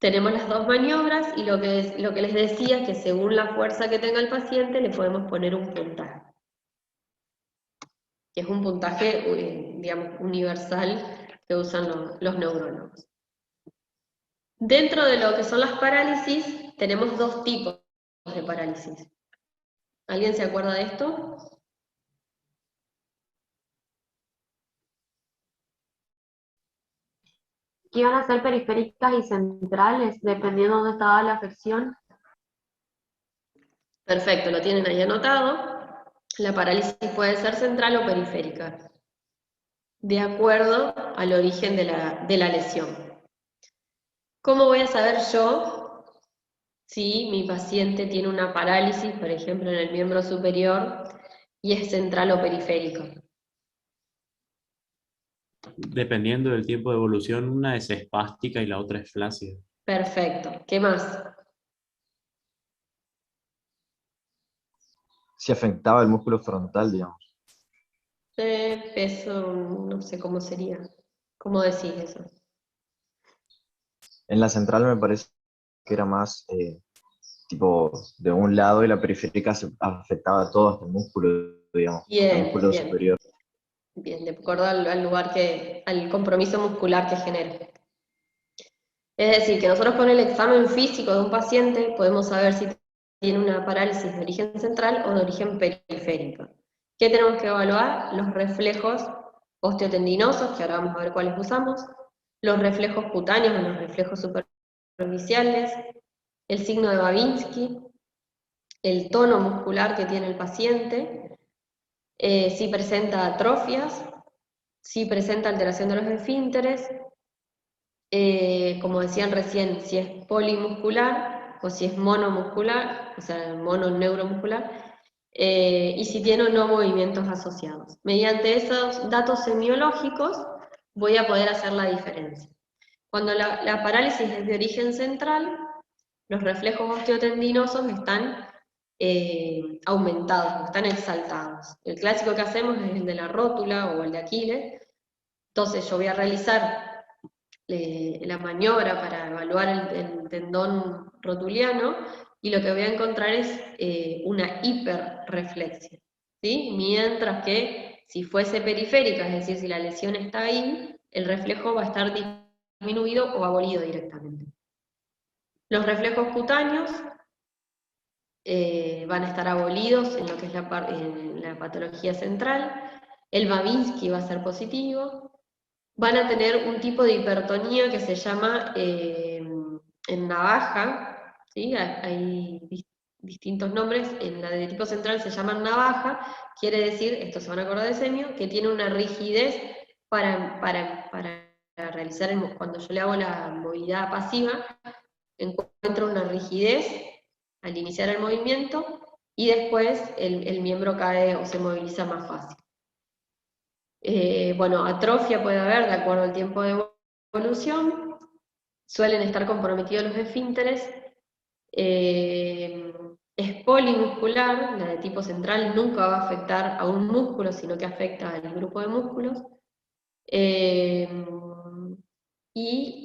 S1: Tenemos las dos maniobras y lo que les decía es que según la fuerza que tenga el paciente le podemos poner un puntaje. Que es un puntaje, digamos, universal que usan los neurólogos. Dentro de lo que son las parálisis, tenemos dos tipos de parálisis. ¿Alguien se acuerda de esto?
S2: Que iban a ser periféricas y centrales, dependiendo de dónde estaba la afección.
S1: Perfecto, lo tienen ahí anotado. La parálisis puede ser central o periférica, de acuerdo al origen de la lesión. ¿Cómo voy a saber yo si mi paciente tiene una parálisis, por ejemplo, en el miembro superior, y es central o periférico?
S7: Dependiendo del tiempo de evolución, una es espástica y la otra es flácida.
S1: Perfecto. ¿Qué más?
S8: Si afectaba el músculo frontal, digamos.
S1: Eso no sé cómo sería. ¿Cómo decís eso?
S8: En la central me parece que era más tipo de un lado y la periférica se afectaba a todo, hasta el músculo, digamos, el
S1: Bien,
S8: músculo
S1: bien.
S8: superior.
S1: Bien, de acuerdo al lugar al compromiso muscular que genere. Es decir, que nosotros con el examen físico de un paciente podemos saber si tiene una parálisis de origen central o de origen periférico. ¿Qué tenemos que evaluar? Los reflejos osteotendinosos, que ahora vamos a ver cuáles usamos, los reflejos cutáneos o los reflejos superficiales, el signo de Babinski, el tono muscular que tiene el paciente, si presenta atrofias, si presenta alteración de los esfínteres, como decían recién, si es polimuscular o si es monomuscular, o sea, mononeuromuscular, y si tiene o no movimientos asociados. Mediante esos datos semiológicos voy a poder hacer la diferencia. Cuando la parálisis es de origen central, los reflejos osteotendinosos están aumentados, están exaltados. El clásico que hacemos es el de la rótula o el de Aquiles. Entonces yo voy a realizar la maniobra para evaluar el tendón rotuliano y lo que voy a encontrar es una hiperreflexia, ¿sí? Mientras que si fuese periférica, es decir, si la lesión está ahí, el reflejo va a estar disminuido o abolido directamente. Los reflejos cutáneos van a estar abolidos en lo que es en la patología central. El Babinski va a ser positivo. Van a tener un tipo de hipertonía que se llama en navaja, ¿sí? Hay distintos nombres, en la de tipo central se llama navaja, quiere decir, esto se van a acordar de semio, que tiene una rigidez para realizar, cuando yo le hago la movilidad pasiva, encuentro una rigidez al iniciar el movimiento y después el miembro cae o se moviliza más fácil. Bueno, atrofia puede haber de acuerdo al tiempo de evolución, suelen estar comprometidos los esfínteres, es polimuscular, la de tipo central nunca va a afectar a un músculo, sino que afecta al grupo de músculos, y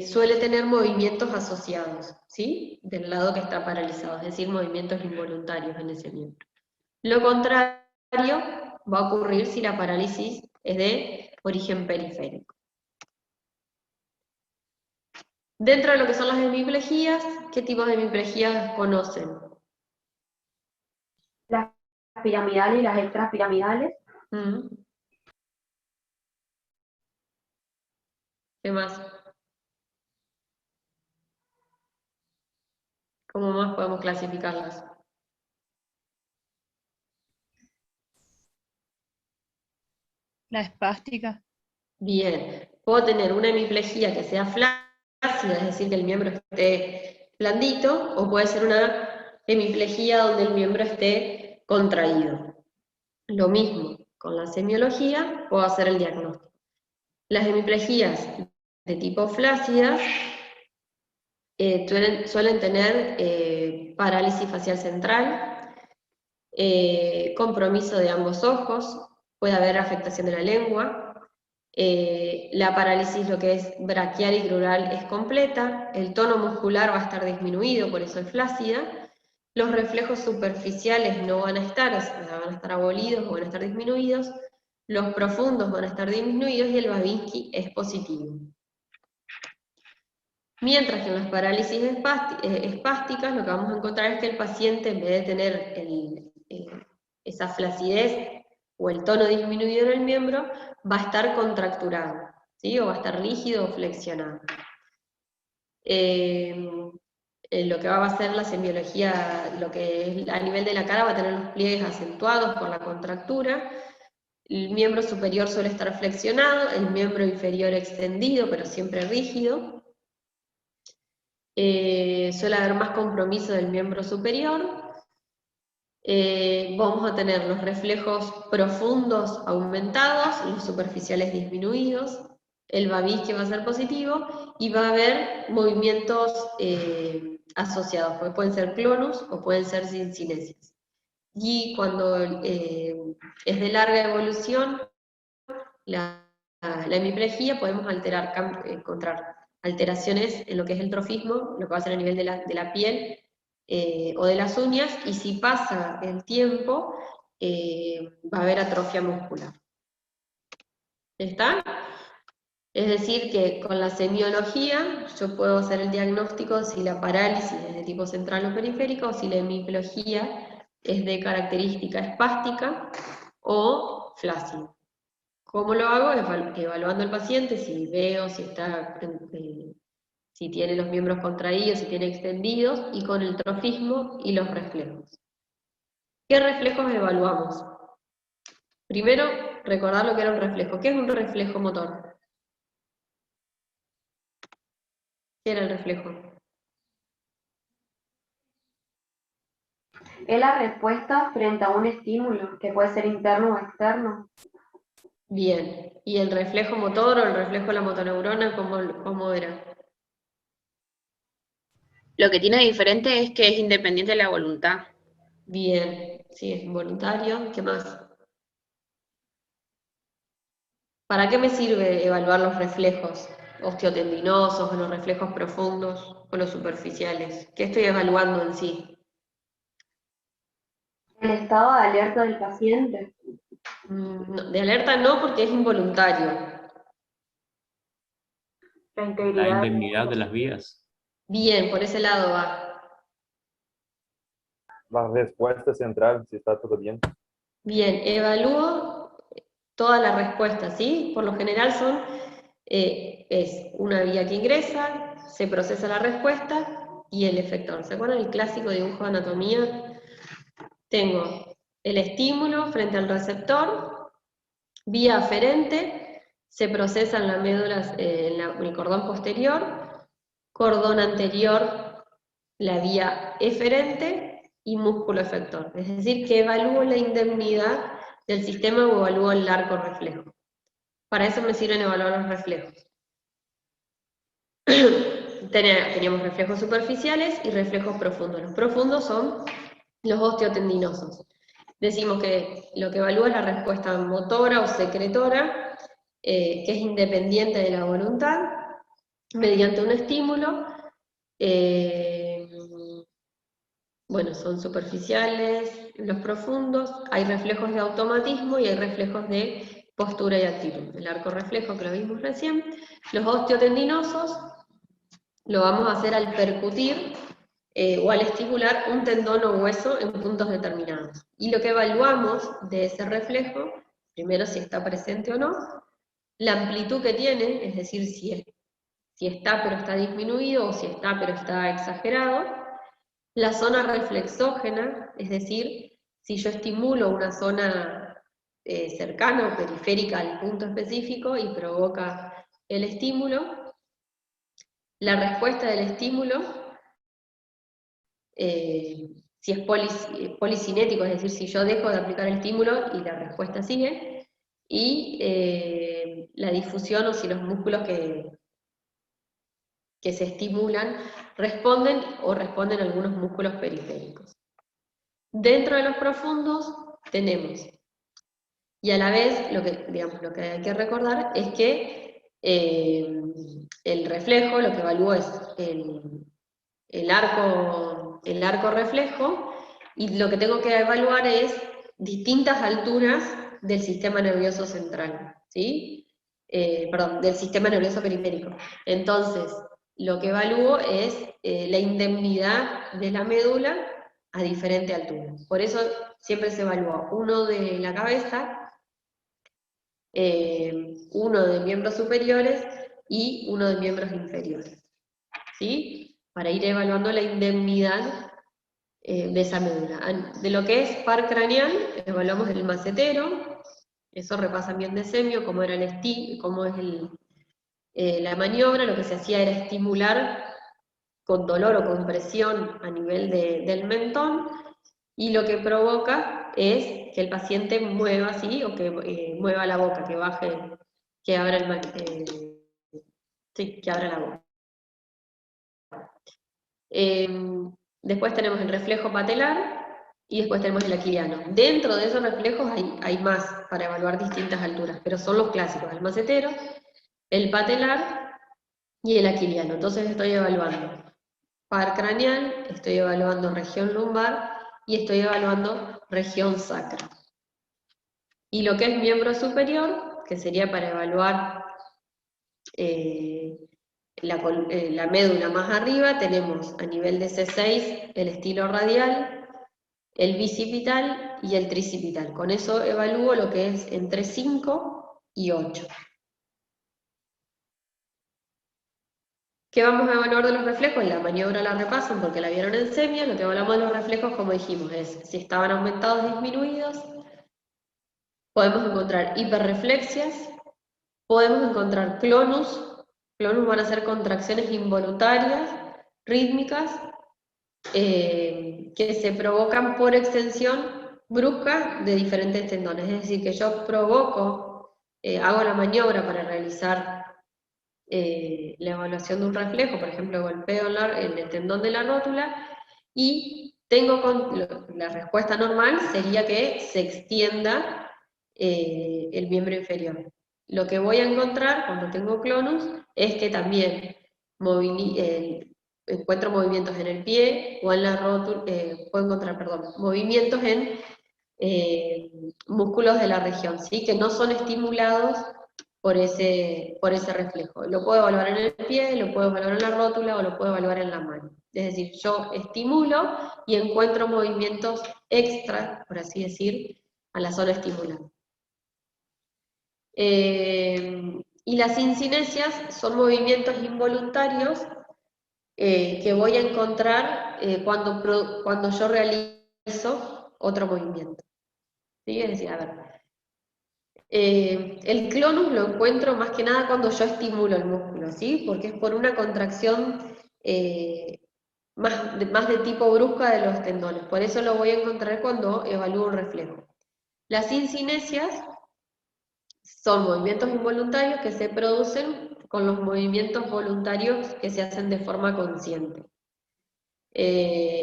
S1: suele tener movimientos asociados, ¿sí? Del lado que está paralizado, es decir, movimientos involuntarios en ese miembro. Lo contrario va a ocurrir si la parálisis es de origen periférico. Dentro de lo que son las hemiplejías, ¿qué tipos de hemiplejías conocen?
S2: Las piramidales y las extrapiramidales.
S1: ¿Qué más? ¿Cómo más podemos clasificarlas?
S3: La espástica.
S1: Bien, puedo tener una hemiplejía que sea flácida, es decir, que el miembro esté blandito, o puede ser una hemiplejía donde el miembro esté contraído. Lo mismo, con la semiología puedo hacer el diagnóstico. Las hemiplejías de tipo flácida suelen tener parálisis facial central, compromiso de ambos ojos, puede haber afectación de la lengua. La parálisis, lo que es braquial y crural, es completa, el tono muscular va a estar disminuido, por eso es flácida, los reflejos superficiales no van a estar, o sea, van a estar abolidos o van a estar disminuidos, los profundos van a estar disminuidos y el Babinski es positivo. Mientras que en las parálisis espásticas lo que vamos a encontrar es que el paciente, en vez de tener esa flacidez o el tono disminuido en el miembro, va a estar contracturado, ¿sí? O va a estar rígido o flexionado. Lo que va a ser la semiología, lo que es a nivel de la cara, va a tener los pliegues acentuados por la contractura, el miembro superior suele estar flexionado, el miembro inferior extendido, pero siempre rígido. Suele haber más compromiso del miembro superior. Vamos a tener los reflejos profundos aumentados, los superficiales disminuidos, el Babinski va a ser positivo y va a haber movimientos asociados, porque pueden ser clonus o pueden ser cinesias. Y cuando es de larga evolución, la hemiplejía, podemos encontrar alteraciones en lo que es el trofismo, lo que va a ser a nivel de la piel o de las uñas, y si pasa el tiempo, va a haber atrofia muscular. ¿Está? Es decir, que con la semiología yo puedo hacer el diagnóstico si la parálisis es de tipo central o periférica, o si la hemiplejía es de característica espástica o flácida. ¿Cómo lo hago? Evaluando al paciente, si veo si tiene los miembros contraídos, si tiene extendidos, y con el trofismo y los reflejos. ¿Qué reflejos evaluamos? Primero, recordar lo que era un reflejo. ¿Qué es un reflejo motor? ¿Qué era el reflejo?
S2: Es la respuesta frente a un estímulo, que puede ser interno o externo.
S1: Bien. ¿Y el reflejo motor o el reflejo de la motoneurona, cómo era?
S9: Lo que tiene diferente es que es independiente de la voluntad.
S1: Bien, sí, es involuntario. ¿Qué más? ¿Para qué me sirve evaluar los reflejos osteotendinosos o los reflejos profundos o los superficiales? ¿Qué estoy evaluando en sí?
S2: El estado de alerta del paciente.
S1: No, de alerta no, porque es involuntario.
S2: La
S7: La
S2: integridad.
S7: indemnidad de las vías.
S1: Bien, por ese lado va.
S4: La respuesta central, si está todo bien.
S1: Bien, evalúo toda la respuesta, ¿sí? Por lo general es una vía que ingresa, se procesa la respuesta y el efector. ¿Se acuerdan el clásico dibujo de anatomía? Tengo el estímulo frente al receptor, vía aferente, se procesa en la médula, en el cordón posterior, cordón anterior, la vía eferente y músculo efector. Es decir, que evalúo la indemnidad del sistema o evalúo el arco reflejo. Para eso me sirven evaluar los reflejos. Teníamos reflejos superficiales y reflejos profundos. Los profundos son los osteotendinosos. Decimos que lo que evalúa es la respuesta motora o secretora, que es independiente de la voluntad, mediante un estímulo. Bueno, son superficiales, los profundos, hay reflejos de automatismo y hay reflejos de postura y actitud. El arco reflejo que lo vimos recién. Los osteotendinosos lo vamos a hacer al percutir o al estimular un tendón o hueso en puntos determinados. Y lo que evaluamos de ese reflejo, primero si está presente o no, la amplitud que tiene, es decir, si está pero está disminuido o si está pero está exagerado, la zona reflexógena, es decir, si yo estimulo una zona cercana o periférica al punto específico y provoca el estímulo, la respuesta del estímulo, si es policinético, es decir, si yo dejo de aplicar el estímulo y la respuesta sigue, y la difusión o si los músculos que se estimulan responden o responden algunos músculos periféricos. Dentro de los profundos tenemos, y a la vez lo que hay que recordar es que el reflejo, lo que evalúa es el arco reflejo, y lo que tengo que evaluar es distintas alturas del sistema nervioso central, ¿sí? Perdón, del sistema nervioso periférico. Entonces, lo que evalúo es la indemnidad de la médula a diferente altura. Por eso siempre se evalúa uno de la cabeza, uno de miembros superiores y uno de miembros inferiores, ¿sí? Para ir evaluando la indemnidad de esa médula. De lo que es par craneal, evaluamos el macetero, eso repasan bien de semio, cómo era cómo es la maniobra. Lo que se hacía era estimular con dolor o con presión a nivel del mentón, y lo que provoca es que el paciente mueva así, o que mueva la boca, que baje, que abra que abra la boca. Después tenemos el reflejo patelar y después tenemos el aquiliano. Dentro de esos reflejos hay más para evaluar distintas alturas, pero son los clásicos: el macetero, el patelar y el aquiliano. Entonces estoy evaluando par craneal, estoy evaluando región lumbar y estoy evaluando región sacra. Y lo que es miembro superior, que sería para evaluar la médula más arriba, tenemos a nivel de C6 el estilo radial, el bicipital y el tricipital. Con eso evalúo lo que es entre 5 y 8. ¿Qué vamos a evaluar de los reflejos? La maniobra la repasan porque la vieron en semia. Lo que hablamos de los reflejos, como dijimos, es si estaban aumentados o disminuidos. Podemos encontrar hiperreflexias, podemos encontrar clonus, clonus van a ser contracciones involuntarias, rítmicas, que se provocan por extensión brusca de diferentes tendones. Es decir, que yo provoco, hago la maniobra para realizar la evaluación de un reflejo, por ejemplo, golpeo en el tendón de la rótula, y la respuesta normal sería que se extienda el miembro inferior. Lo que voy a encontrar cuando tengo clonus es que también encuentro movimientos en el pie o en la rótula, puedo encontrar, perdón, movimientos en músculos de la región, ¿sí? Que no son estimulados por ese reflejo. Lo puedo evaluar en el pie, lo puedo evaluar en la rótula o lo puedo evaluar en la mano. Es decir, yo estimulo y encuentro movimientos extra, por así decir, a la zona estimulada. Y las incinesias son movimientos involuntarios que voy a encontrar cuando yo realizo otro movimiento. ¿Sí? Es decir, a ver, el clonus lo encuentro más que nada cuando yo estimulo el músculo, ¿sí? Porque es por una contracción más de tipo brusca de los tendones. Por eso lo voy a encontrar cuando evalúo un reflejo. Las incinesias son movimientos involuntarios que se producen con los movimientos voluntarios que se hacen de forma consciente.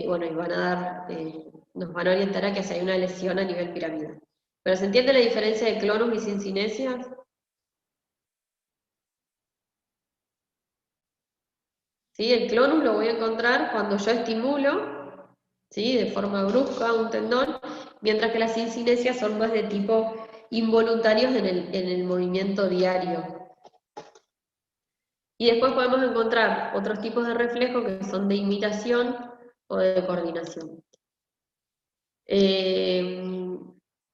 S1: Bueno, y nos van a orientar a que si hay una lesión a nivel piramidal. ¿Pero se entiende la diferencia de clonus y cincinesias? ¿Sí? El clonus lo voy a encontrar cuando yo estimulo, ¿sí? De forma brusca un tendón, mientras que las cincinesias son más de tipo involuntarios en el movimiento diario. Y después podemos encontrar otros tipos de reflejos que son de imitación o de coordinación.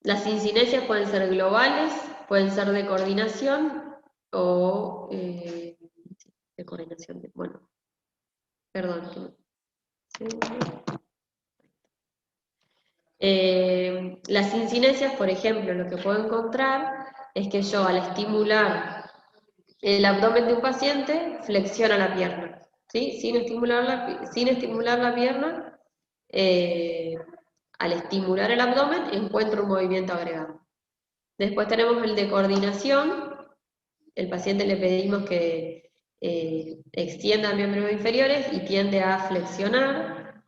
S1: Las incinesias pueden ser globales, pueden ser de coordinación o de coordinación. Bueno, perdón. Las incinesias, por ejemplo, lo que puedo encontrar es que yo al estimular el abdomen de un paciente flexiona la pierna, ¿sí? Sin estimular la pierna, al estimular el abdomen encuentro un movimiento agregado. Después tenemos el de coordinación. El paciente le pedimos que extienda miembros inferiores y tiende a flexionar,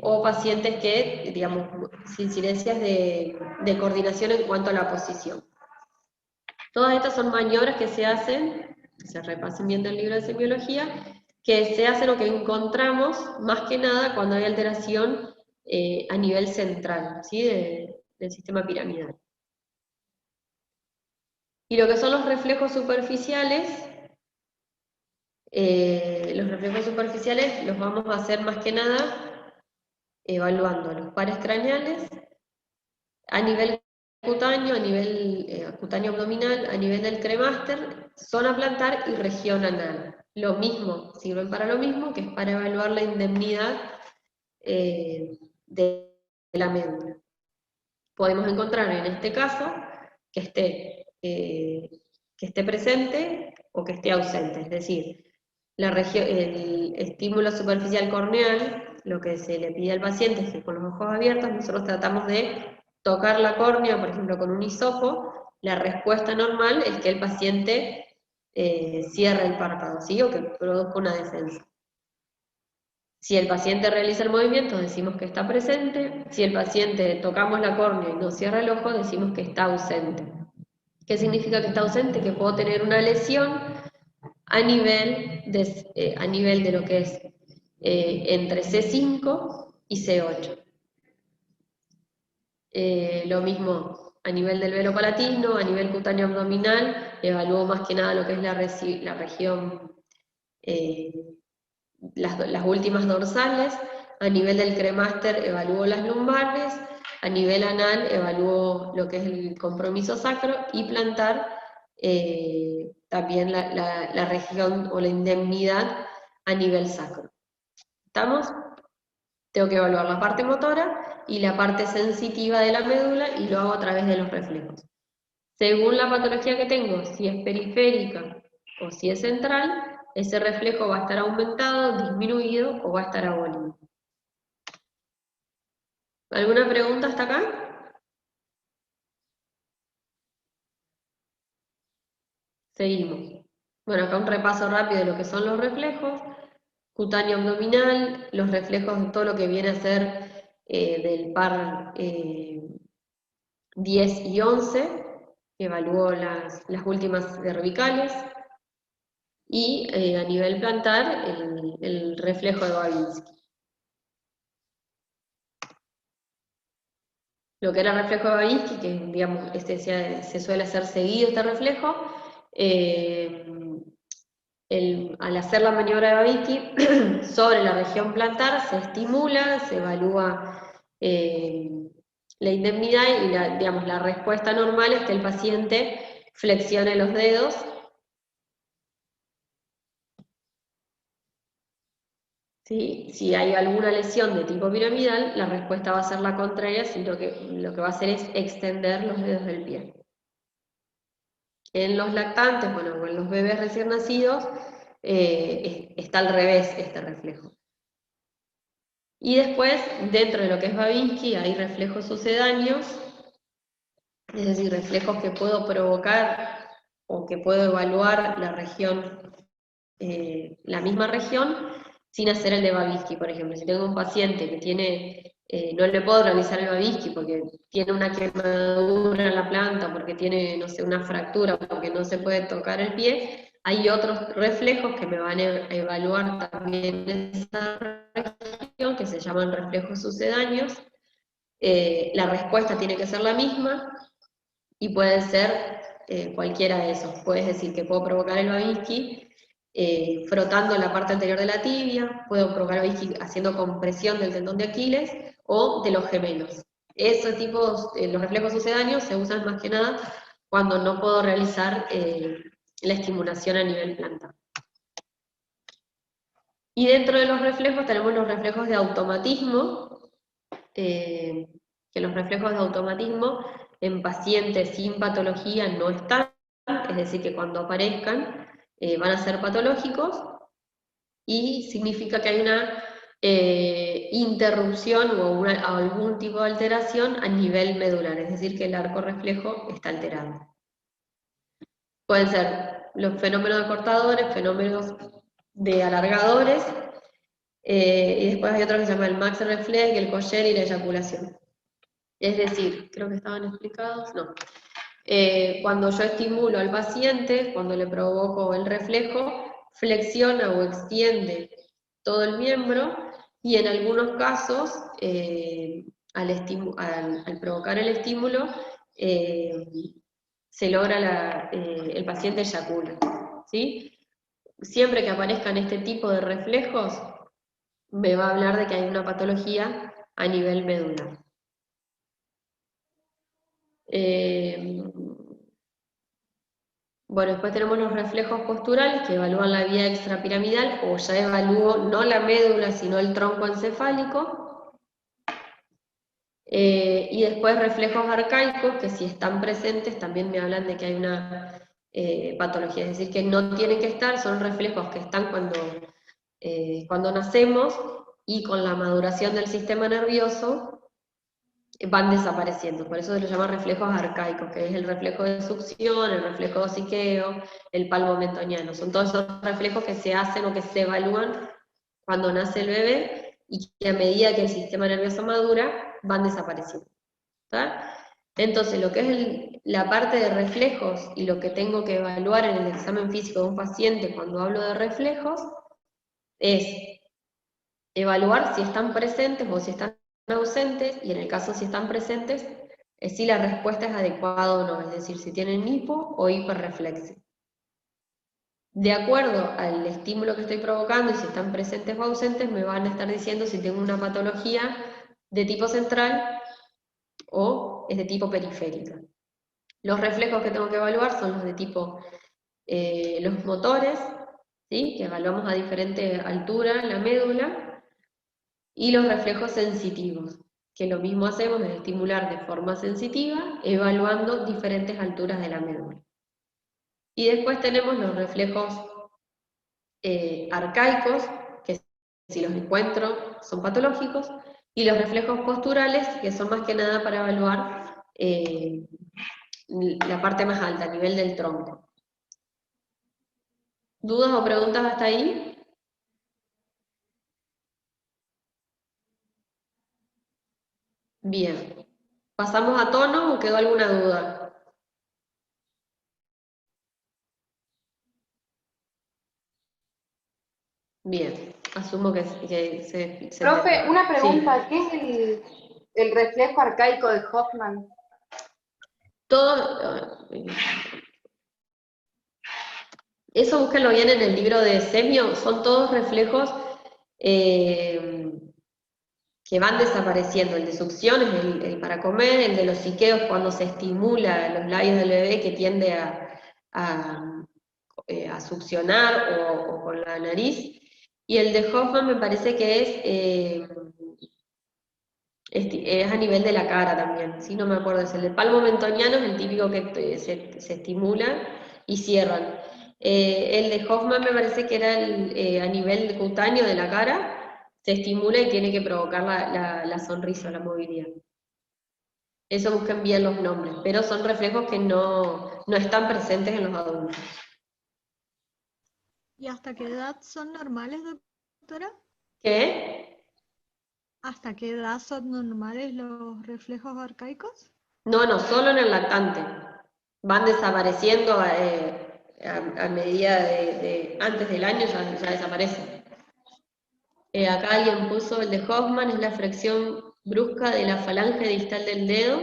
S1: o pacientes que, digamos, incidentes de coordinación en cuanto a la posición. Todas estas son maniobras que se hacen, se repasen viendo el libro de semiología, que se hacen o que encontramos más que nada cuando hay alteración a nivel central, ¿sí? del sistema piramidal. Y lo que son los reflejos superficiales los vamos a hacer más que nada evaluando los pares craneales a nivel cutáneo, a nivel cutáneo abdominal, a nivel del cremaster, zona plantar y región anal. Lo mismo, sirven para lo mismo, que es para evaluar la indemnidad de la médula. Podemos encontrar en este caso que esté presente o que esté ausente, es decir, el estímulo superficial corneal, lo que se le pide al paciente es que con los ojos abiertos nosotros tratamos de tocar la córnea, por ejemplo con un hisopo. La respuesta normal es que el paciente cierre el párpado, ¿sí? O que produzca una defensa. Si el paciente realiza el movimiento, decimos que está presente. Si el paciente tocamos la córnea y no cierra el ojo, decimos que está ausente. ¿Qué significa que está ausente? Que puedo tener una lesión a nivel de lo que es entre C5 y C8. Lo mismo a nivel del velo palatino, a nivel cutáneo abdominal, evalúo más que nada lo que es la región, las últimas dorsales. A nivel del cremaster evalúo las lumbares, a nivel anal evalúo lo que es el compromiso sacro, y plantar también la región o la indemnidad a nivel sacro. ¿Estamos? Tengo que evaluar la parte motora y la parte sensitiva de la médula, y lo hago a través de los reflejos. Según la patología que tengo, si es periférica o si es central, ese reflejo va a estar aumentado, disminuido o va a estar abolido. ¿Alguna pregunta hasta acá? Seguimos. Bueno, acá un repaso rápido de lo que son los reflejos. Cutáneo abdominal, los reflejos de todo lo que viene a ser del par 10 y 11, que evaluó las últimas cervicales, y a nivel plantar el reflejo de Babinski. Lo que era el reflejo de Babinski, que digamos, se suele hacer seguido este reflejo, al hacer la maniobra de Babinski sobre la región plantar se estimula, se evalúa la indemnidad y la respuesta normal es que el paciente flexione los dedos ¿sí? Si hay alguna lesión de tipo piramidal, la respuesta va a ser la contraria, sino que lo que va a hacer es extender los dedos del pie. En los lactantes, bueno, o en los bebés recién nacidos, está al revés este reflejo. Y después, dentro de lo que es Babinski, hay reflejos sucedáneos, es decir, reflejos que puedo provocar o que puedo evaluar la región, la misma región, sin hacer el de Babinski, por ejemplo. Si tengo un paciente que tiene, no le puedo realizar el Babinski porque tiene una quemadura en la planta, porque tiene, no sé, una fractura, porque no se puede tocar el pie, hay otros reflejos que me van a evaluar también esa región, que se llaman reflejos sucedáneos. La respuesta tiene que ser la misma, y puede ser cualquiera de esos. Puedes decir que puedo provocar el Babinski frotando la parte anterior de la tibia, puedo provocar el Babinski haciendo compresión del tendón de Aquiles o de los gemelos. Esos tipos, los reflejos sucedáneos se usan más que nada cuando no puedo realizar la estimulación a nivel plantar. Y dentro de los reflejos tenemos los reflejos de automatismo, que los reflejos de automatismo en pacientes sin patología no están, es decir, que cuando aparezcan van a ser patológicos, y significa que hay una interrupción o algún tipo de alteración a nivel medular, es decir, que el arco reflejo está alterado. Pueden ser los fenómenos de cortadores, fenómenos de alargadores, y después hay otro que se llama el max reflex, el Coller y la eyaculación. Es decir, creo que estaban explicados, no. Cuando yo estimulo al paciente, cuando le provoco el reflejo, flexiona o extiende todo el miembro, y en algunos casos, al provocar el estímulo, se logra el paciente eyacula, ¿sí? Siempre que aparezcan este tipo de reflejos, me va a hablar de que hay una patología a nivel medular. Bueno, después tenemos los reflejos posturales que evalúan la vía extrapiramidal, o ya evalúo no la médula, sino el tronco encefálico. Y después reflejos arcaicos, que si están presentes también me hablan de que hay una patología, es decir, que no tienen que estar, son reflejos que están cuando nacemos, y con la maduración del sistema nervioso van desapareciendo. Por eso se los llama reflejos arcaicos, que es el reflejo de succión, el reflejo de hociqueo, el palmo mentoniano. Son todos esos reflejos que se hacen o que se evalúan cuando nace el bebé, y que a medida que el sistema nervioso madura, van desapareciendo. ¿Está? Entonces, lo que es la parte de reflejos y lo que tengo que evaluar en el examen físico de un paciente cuando hablo de reflejos, es evaluar si están presentes o si están ausentes, y en el caso si están presentes, si la respuesta es adecuada o no, es decir, si tienen hipo o hiperreflexia. De acuerdo al estímulo que estoy provocando y si están presentes o ausentes, me van a estar diciendo si tengo una patología de tipo central o es de tipo periférica. Los reflejos que tengo que evaluar son los de tipo, los motores, ¿sí? Que evaluamos a diferente altura la médula, y los reflejos sensitivos, que lo mismo hacemos, es estimular de forma sensitiva, evaluando diferentes alturas de la médula. Y después tenemos los reflejos arcaicos, que si los encuentro son patológicos, y los reflejos posturales, que son más que nada para evaluar la parte más alta, a nivel del tronco. ¿Dudas o preguntas hasta ahí? Bien. ¿Pasamos a tono o quedó alguna duda? Bien, asumo que se
S2: Profe, una
S1: Sí.
S2: pregunta, ¿qué es el reflejo arcaico de Hoffman?
S1: Todo, eso búsquenlo bien en el libro de Semio, son todos reflejos que van desapareciendo. El de succión es el para comer, el de los siqueos cuando se estimula los labios del bebé que tiende a succionar o con la nariz, y el de Hoffman me parece que es a nivel de la cara también, ¿sí? No me acuerdo, es el del palmo mentoniano, es el típico que se estimula y cierran. El de Hoffman me parece que era a nivel cutáneo de la cara, se estimula y tiene que provocar la sonrisa, la movilidad. Eso busquen bien los nombres, pero son reflejos que no están presentes en los adultos.
S10: ¿Y hasta qué edad son normales, doctora?
S1: ¿Qué?
S10: ¿Hasta qué edad son normales los reflejos arcaicos?
S1: No, solo en el lactante. Van desapareciendo a medida antes del año, ya desaparecen. Acá alguien puso el de Hoffman, es la flexión brusca de la falange distal del dedo.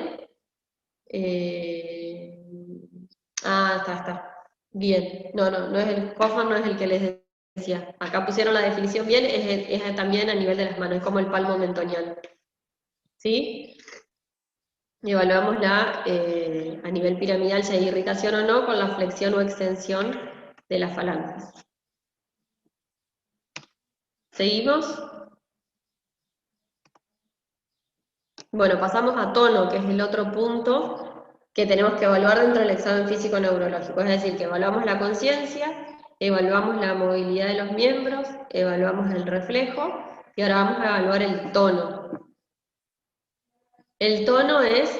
S1: Está. Bien. No es el Hoffman, no es el que les decía. Acá pusieron la definición bien, es también a nivel de las manos, es como el palmo mentoniano. ¿Sí? Y evaluamos a nivel piramidal si hay irritación o no con la flexión o extensión de las falanges. ¿Seguimos? Bueno, pasamos a tono, que es el otro punto que tenemos que evaluar dentro del examen físico-neurológico. Es decir, que evaluamos la conciencia, evaluamos la movilidad de los miembros, evaluamos el reflejo, y ahora vamos a evaluar el tono. El tono es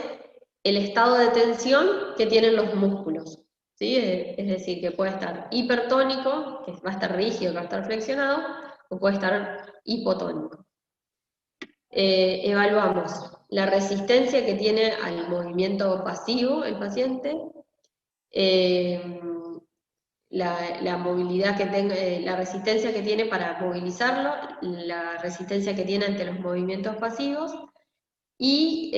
S1: el estado de tensión que tienen los músculos, ¿sí? Es decir, que puede estar hipertónico, que va a estar rígido, que va a estar flexionado, o puede estar hipotónico. Evaluamos la resistencia que tiene al movimiento pasivo el paciente, la movilidad que tenga, la resistencia que tiene para movilizarlo, la resistencia que tiene ante los movimientos pasivos, y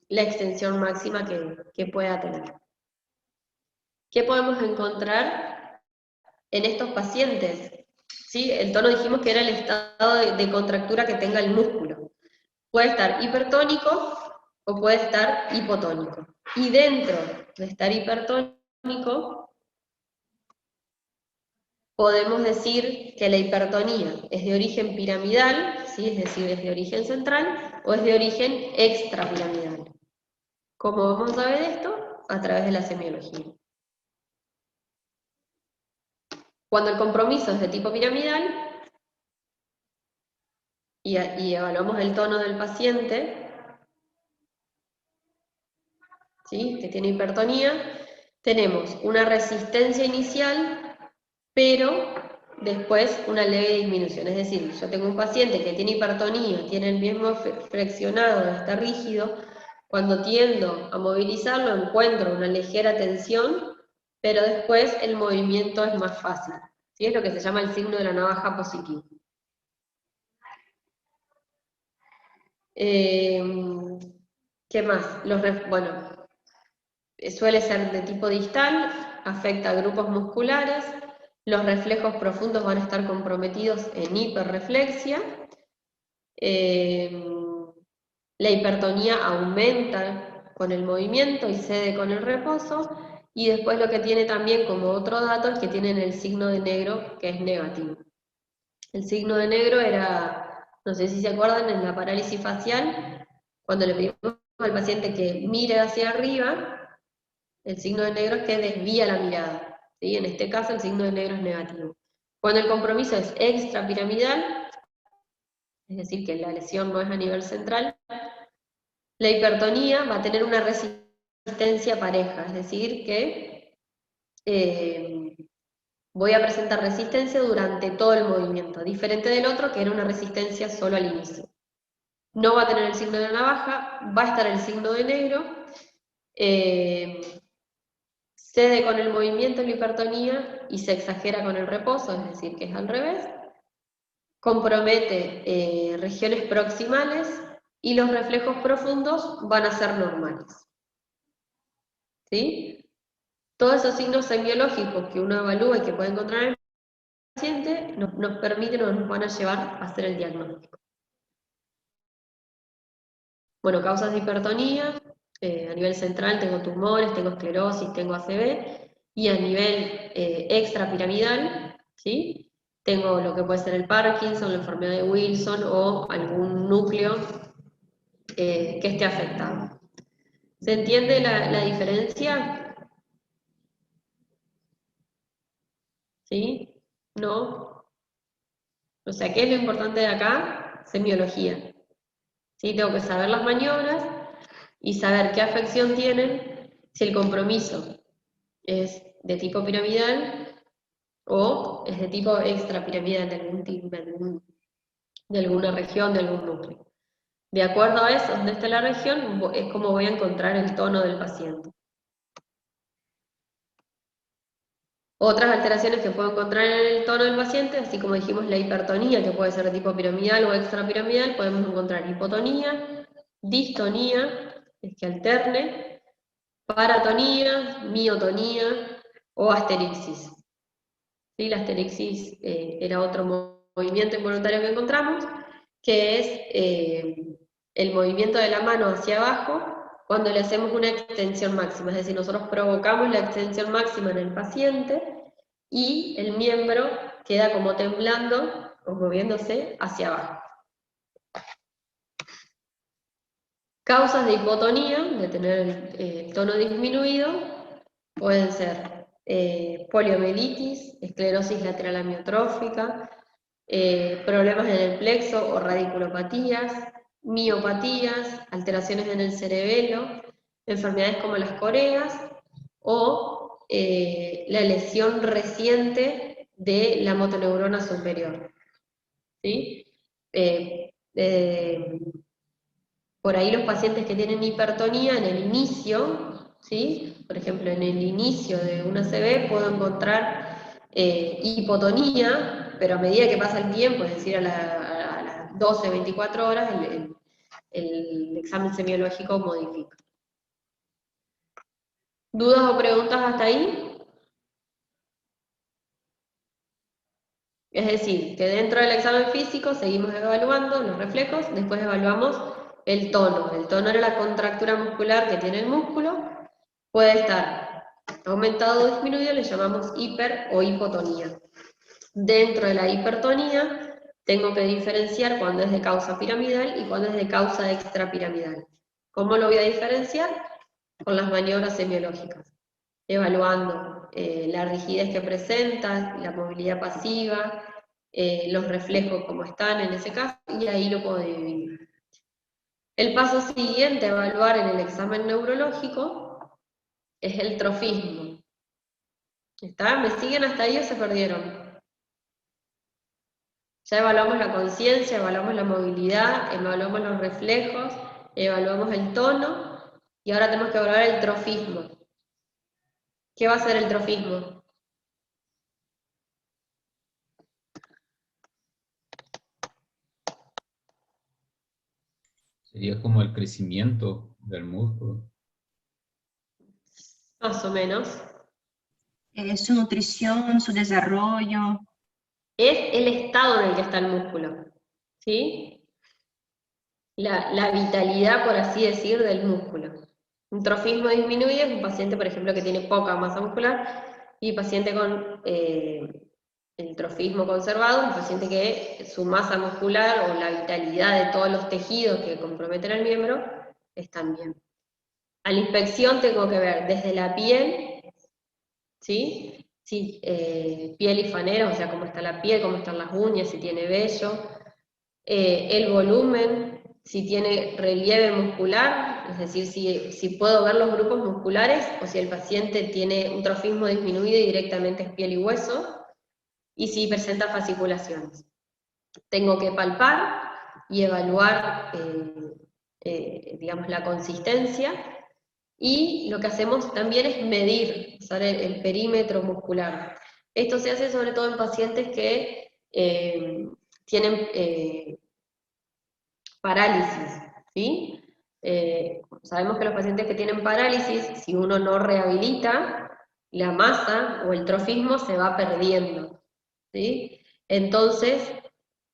S1: la extensión máxima que pueda tener. ¿Qué podemos encontrar en estos pacientes? ¿Sí? El tono dijimos que era el estado de contractura que tenga el músculo. Puede estar hipertónico o puede estar hipotónico. Y dentro de estar hipertónico, podemos decir que la hipertonía es de origen piramidal, ¿sí? Es decir, es de origen central, o es de origen extrapiramidal. ¿Cómo vamos a ver esto? A través de la semiología. Cuando el compromiso es de tipo piramidal, y evaluamos el tono del paciente, ¿sí? Que tiene hipertonía, tenemos una resistencia inicial, pero después una leve disminución. Es decir, yo tengo un paciente que tiene hipertonía, tiene el mismo flexionado, está rígido, cuando tiendo a movilizarlo encuentro una ligera tensión, pero después el movimiento es más fácil. ¿Sí? Es lo que se llama el signo de la navaja positivo. ¿Qué más? Bueno, suele ser de tipo distal, afecta a grupos musculares, los reflejos profundos van a estar comprometidos en hiperreflexia, la hipertonía aumenta con el movimiento y cede con el reposo, y después lo que tiene también como otro dato es que tienen el signo de negro, que es negativo. El signo de negro era, no sé si se acuerdan, en la parálisis facial, cuando le pedimos al paciente que mire hacia arriba, El signo de negro es que desvía la mirada, ¿sí? En este caso el signo de negro es negativo. Cuando el compromiso es extrapiramidal, es decir, que la lesión no es a nivel central, la hipertonía va a tener una resistencia pareja, es decir, que voy a presentar resistencia durante todo el movimiento, diferente del otro que era una resistencia solo al inicio. No va a tener el signo de navaja, va a estar el signo de negro, cede con el movimiento la hipertonía y se exagera con el reposo, es decir, que es al revés, compromete regiones proximales y los reflejos profundos van a ser normales. ¿Sí? Todos esos signos semiológicos que uno evalúa y que puede encontrar en el paciente nos permiten o nos van a llevar a hacer el diagnóstico. Bueno, causas de hipertonía, a nivel central tengo tumores, tengo esclerosis, tengo ACV, y a nivel extrapiramidal, ¿sí? Tengo lo que puede ser el Parkinson, la enfermedad de Wilson o algún núcleo que esté afectado. ¿Se entiende la diferencia? ¿Sí? ¿No? O sea, ¿qué es lo importante de acá? Semiología. ¿Sí? Tengo que saber las maniobras y saber qué afección tienen, si el compromiso es de tipo piramidal o es de tipo extrapiramidal de alguna región, de algún núcleo. De acuerdo a eso, donde está la región, es como voy a encontrar el tono del paciente. Otras alteraciones que puedo encontrar en el tono del paciente, así como dijimos la hipertonía, que puede ser de tipo piramidal o extrapiramidal, podemos encontrar hipotonía, distonía, es que alterne, paratonía, miotonía o asterixis. ¿Sí? La asterixis era otro movimiento involuntario que encontramos, que es el movimiento de la mano hacia abajo cuando le hacemos una extensión máxima, es decir, nosotros provocamos la extensión máxima en el paciente y el miembro queda como temblando o moviéndose hacia abajo. Causas de hipotonía, de tener el tono disminuido, pueden ser poliomielitis, esclerosis lateral amiotrófica, problemas en el plexo o radiculopatías, miopatías, alteraciones en el cerebelo, enfermedades como las coreas o la lesión reciente de la motoneurona superior. ¿Sí? Por ahí los pacientes que tienen hipertonía en el inicio, ¿sí? Por ejemplo, en el inicio de una ACV puedo encontrar hipotonía, pero a medida que pasa el tiempo, es decir, a las 12, 24 horas, el examen semiológico modifica. ¿Dudas o preguntas hasta ahí? Es decir, que dentro del examen físico seguimos evaluando los reflejos, después evaluamos el tono. El tono era la contractura muscular que tiene el músculo, puede estar aumentado o disminuido, le llamamos hiper o hipotonía. Dentro de la hipertonía tengo que diferenciar cuando es de causa piramidal y cuando es de causa extrapiramidal. ¿Cómo lo voy a diferenciar? Con las maniobras semiológicas, evaluando la rigidez que presenta, la movilidad pasiva, los reflejos como están en ese caso, y ahí lo puedo dividir. El paso siguiente a evaluar en el examen neurológico es el trofismo. ¿Está? ¿Me siguen hasta ahí o se perdieron? Ya evaluamos la conciencia, evaluamos la movilidad, evaluamos los reflejos, evaluamos el tono, y ahora tenemos que evaluar el trofismo. ¿Qué va a ser el trofismo?
S6: Sería como el crecimiento del músculo.
S1: Más o menos.
S11: Su nutrición, su desarrollo.
S1: Es el estado en el que está el músculo, ¿sí? La vitalidad, por así decir, del músculo. Un trofismo disminuido es un paciente, por ejemplo, que tiene poca masa muscular, y paciente con el trofismo conservado, un paciente que su masa muscular o la vitalidad de todos los tejidos que comprometen al miembro están bien. A la inspección tengo que ver desde la piel, ¿sí? Sí, piel y fanero, o sea, cómo está la piel, cómo están las uñas, si tiene vello, el volumen, si tiene relieve muscular, es decir, si puedo ver los grupos musculares o si el paciente tiene un trofismo disminuido y directamente es piel y hueso, y si presenta fasciculaciones. Tengo que palpar y evaluar, digamos, la consistencia, y lo que hacemos también es medir, usar el perímetro muscular. Esto se hace sobre todo en pacientes que tienen parálisis, ¿sí? Sabemos que los pacientes que tienen parálisis, si uno no rehabilita, la masa o el trofismo se va perdiendo, ¿sí? Entonces,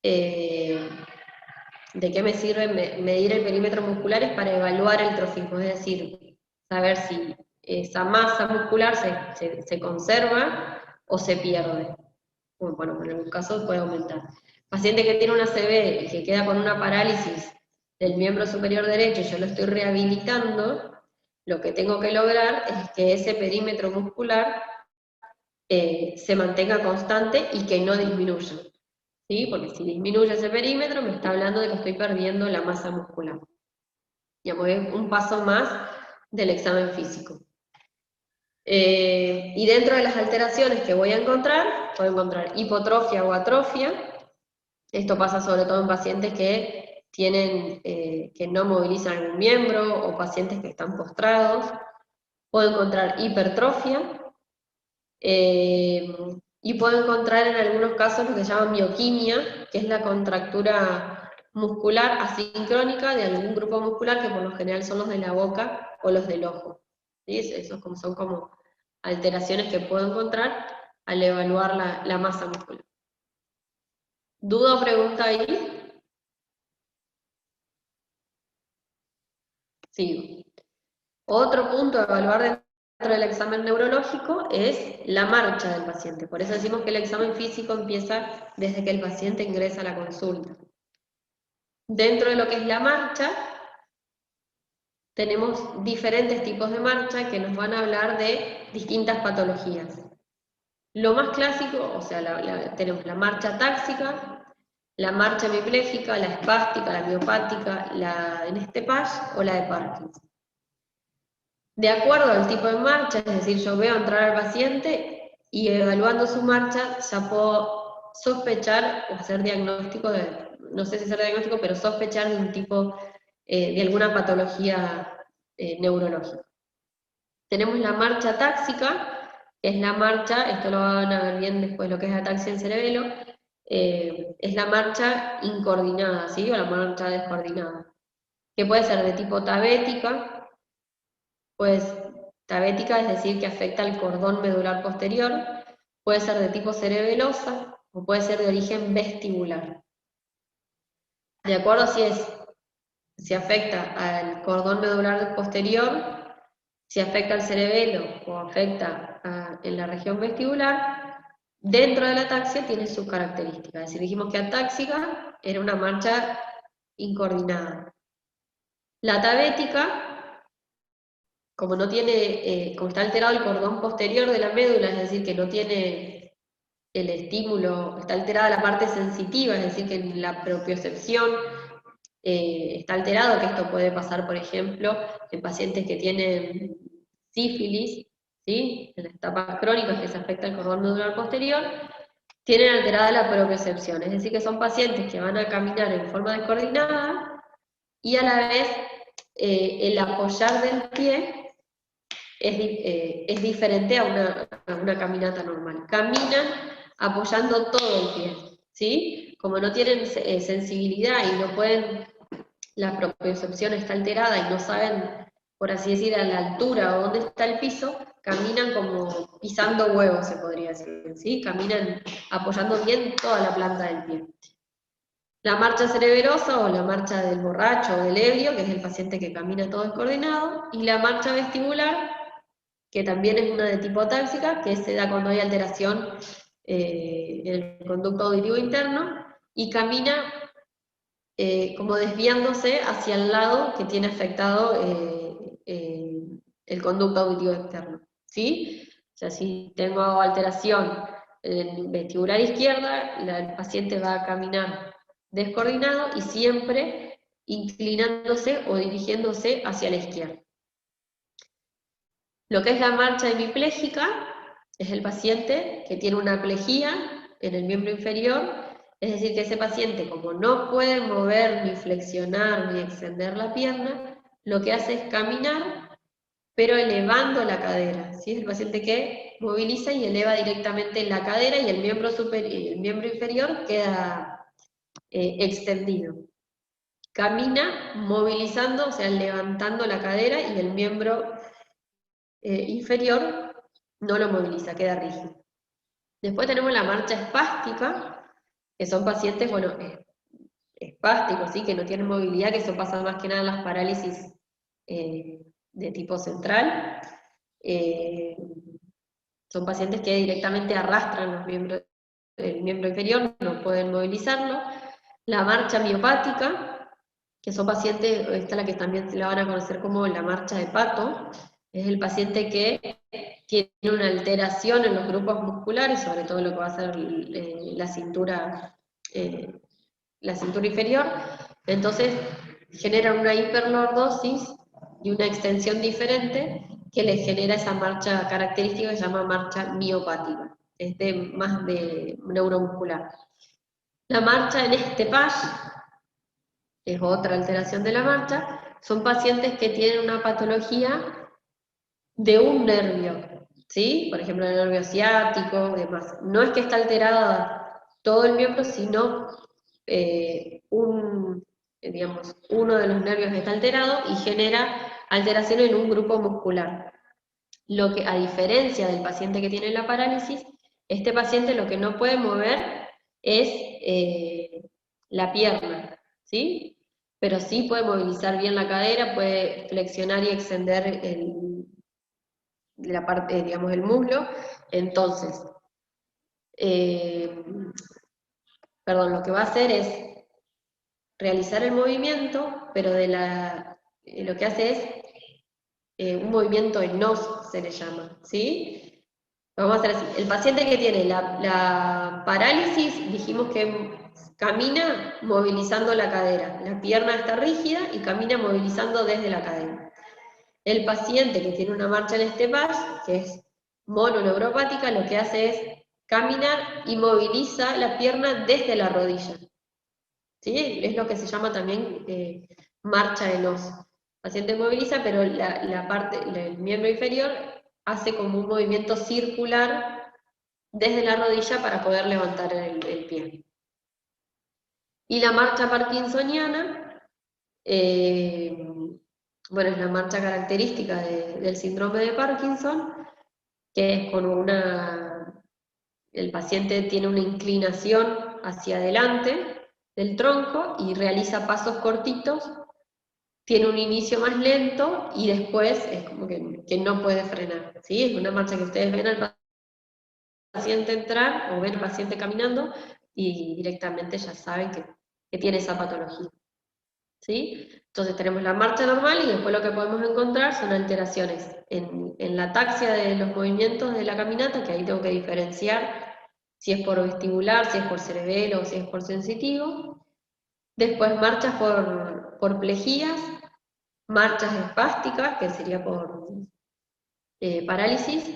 S1: ¿de qué me sirve medir el perímetro muscular? Es para evaluar el trofismo, es decir, saber si esa masa muscular se conserva o se pierde. Bueno, en algún caso puede aumentar. Paciente que tiene una ACV y que queda con una parálisis del miembro superior derecho y yo lo estoy rehabilitando, lo que tengo que lograr es que ese perímetro muscular se mantenga constante y que no disminuya, ¿sí? Porque si disminuye ese perímetro me está hablando de que estoy perdiendo la masa muscular. Digamos, es un paso más del examen físico. Y dentro de las alteraciones que voy a encontrar, puedo encontrar hipotrofia o atrofia. Esto pasa sobre todo en pacientes que tienen, que no movilizan algún miembro o pacientes que están postrados. Puedo encontrar hipertrofia. Y puedo encontrar en algunos casos lo que se llama mioquimia, que es la contractura muscular asincrónica de algún grupo muscular, que por lo general son los de la boca o los del ojo. ¿Sí? Esos son como alteraciones que puedo encontrar al evaluar la masa muscular. ¿Duda o pregunta ahí? Sigo. Otro punto a evaluar dentro del examen neurológico es la marcha del paciente. Por eso decimos que el examen físico empieza desde que el paciente ingresa a la consulta. Dentro de lo que es la marcha, tenemos diferentes tipos de marcha que nos van a hablar de distintas patologías. Lo más clásico, o sea, tenemos la marcha táxica, la marcha hemipléjica, la espástica, la miopática, la en Stepage o la de Parkinson. De acuerdo al tipo de marcha, es decir, yo veo entrar al paciente y evaluando su marcha ya puedo sospechar o hacer diagnóstico no sé si hacer diagnóstico, pero sospechar de un tipo, de alguna patología neurológica. Tenemos la marcha táxica, que es la marcha, esto lo van a ver bien después, lo que es ataxia en cerebelo, es la marcha incoordinada, ¿sí? O la marcha descoordinada, que puede ser de tipo tabética, pues tabética es decir que afecta al cordón medular posterior, puede ser de tipo cerebelosa o puede ser de origen vestibular. De acuerdo a si afecta al cordón medular posterior, si afecta al cerebelo o afecta en la región vestibular, dentro de la ataxia tiene sus características. Es decir, dijimos que atáxica era una marcha incoordinada. La tabética, como no tiene, como está alterado el cordón posterior de la médula, es decir, que no tiene el estímulo, está alterada la parte sensitiva, es decir, que la propiocepción está alterado, que esto puede pasar, por ejemplo, en pacientes que tienen sífilis, ¿sí? En las etapas crónicas que se afecta el cordón medular posterior, tienen alterada la propiocepción, es decir, que son pacientes que van a caminar en forma descoordinada y a la vez el apoyar del pie es diferente a una caminata normal. Caminan apoyando todo el pie, ¿sí? Como no tienen sensibilidad y no pueden, la propiocepción está alterada y no saben, por así decir, a la altura o dónde está el piso, caminan como pisando huevos, se podría decir, ¿sí? Caminan apoyando bien toda la planta del pie. La marcha cerebelosa o la marcha del borracho o del ebrio, que es el paciente que camina todo descoordinado, y la marcha vestibular, que también es una de tipo atáxica, que se da cuando hay alteración en el conducto auditivo interno, y camina como desviándose hacia el lado que tiene afectado el conducto auditivo externo, ¿sí? O sea, si tengo alteración en vestibular izquierda, el paciente va a caminar descoordinado y siempre inclinándose o dirigiéndose hacia la izquierda. Lo que es la marcha hemipléjica es el paciente que tiene una plejía en el miembro inferior, es decir, que ese paciente, como no puede mover, ni flexionar, ni extender la pierna, lo que hace es caminar, pero elevando la cadera, ¿sí? Es el paciente que moviliza y eleva directamente la cadera y el miembro inferior queda extendido. Camina movilizando, o sea, levantando la cadera y el miembro inferior no lo moviliza, queda rígido. Después tenemos la marcha espástica, que son pacientes, bueno, espásticos, ¿sí? Que no tienen movilidad, que eso pasa más que nada en las parálisis de tipo central. Son pacientes que directamente arrastran el miembro inferior, no pueden movilizarlo. La marcha miopática, que son pacientes, esta es la que también se la van a conocer como la marcha de Pato, es el paciente que tiene una alteración en los grupos musculares, sobre todo lo que va a ser la cintura inferior, entonces generan una hiperlordosis y una extensión diferente que le genera esa marcha característica que se llama marcha miopática, es más de neuromuscular. La marcha en Estepage es otra alteración de la marcha, son pacientes que tienen una patología de un nervio, ¿sí? Por ejemplo, el nervio ciático, demás. No es que está alterada todo el miembro, sino uno de los nervios está alterado y genera alteración en un grupo muscular. Lo que, a diferencia del paciente que tiene la parálisis, este paciente lo que no puede mover es la pierna, ¿sí? Pero sí puede movilizar bien la cadera, puede flexionar y extender la parte, el muslo. Entonces, lo que va a hacer es realizar el movimiento, pero lo que hace es un movimiento en NOS, se le llama, ¿sí? Vamos a hacer así. El paciente que tiene la parálisis, dijimos que camina movilizando la cadera. La pierna está rígida y camina movilizando desde la cadera. El paciente que tiene una marcha en Estepage, que es mononeuropática, lo que hace es caminar y moviliza la pierna desde la rodilla. ¿Sí? Es lo que se llama también marcha en os. El paciente moviliza, pero el miembro inferior hace como un movimiento circular desde la rodilla para poder levantar el pie. Y la marcha parkinsoniana, es la marcha característica del síndrome de Parkinson, que es con el paciente tiene una inclinación hacia adelante del tronco y realiza pasos cortitos, tiene un inicio más lento y después es como que no puede frenar, ¿sí? Es una marcha que ustedes ven al paciente entrar o ven al paciente caminando y directamente ya saben que tiene esa patología, ¿sí? Entonces tenemos la marcha normal y después lo que podemos encontrar son alteraciones en la ataxia de los movimientos de la caminata, que ahí tengo que diferenciar si es por vestibular, si es por cerebelo o si es por sensitivo. Después marchas por plejías, marchas espásticas, que sería por parálisis,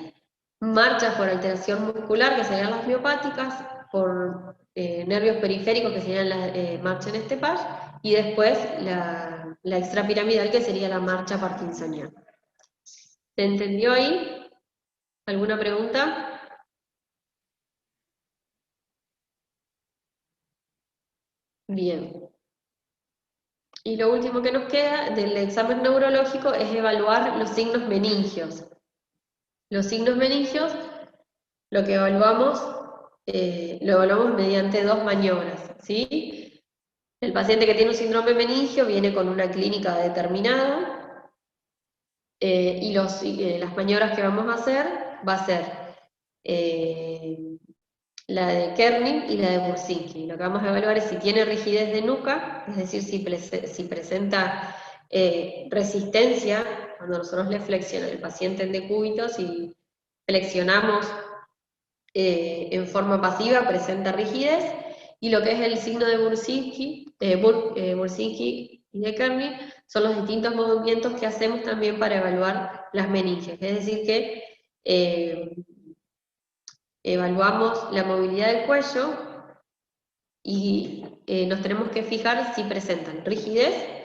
S1: marchas por alteración muscular, que serían las miopáticas, por nervios periféricos, que serían las marchas en Estepage, y después la extrapiramidal, que sería la marcha parkinsoniana. ¿Se entendió ahí? ¿Alguna pregunta? Bien. Y lo último que nos queda del examen neurológico es evaluar los signos meningios. Los signos meningios, lo evaluamos mediante dos maniobras, ¿sí? El paciente que tiene un síndrome meningio viene con una clínica determinada, y las maniobras que vamos a hacer va a ser la de Kerning y la de Bursinski. Lo que vamos a evaluar es si tiene rigidez de nuca, es decir, si presenta resistencia cuando nosotros le flexionamos, el paciente en decúbito, si flexionamos en forma pasiva, presenta rigidez, y lo que es el signo de Bursinski y de Kernig son los distintos movimientos que hacemos también para evaluar las meninges, es decir que evaluamos la movilidad del cuello y nos tenemos que fijar si presentan rigidez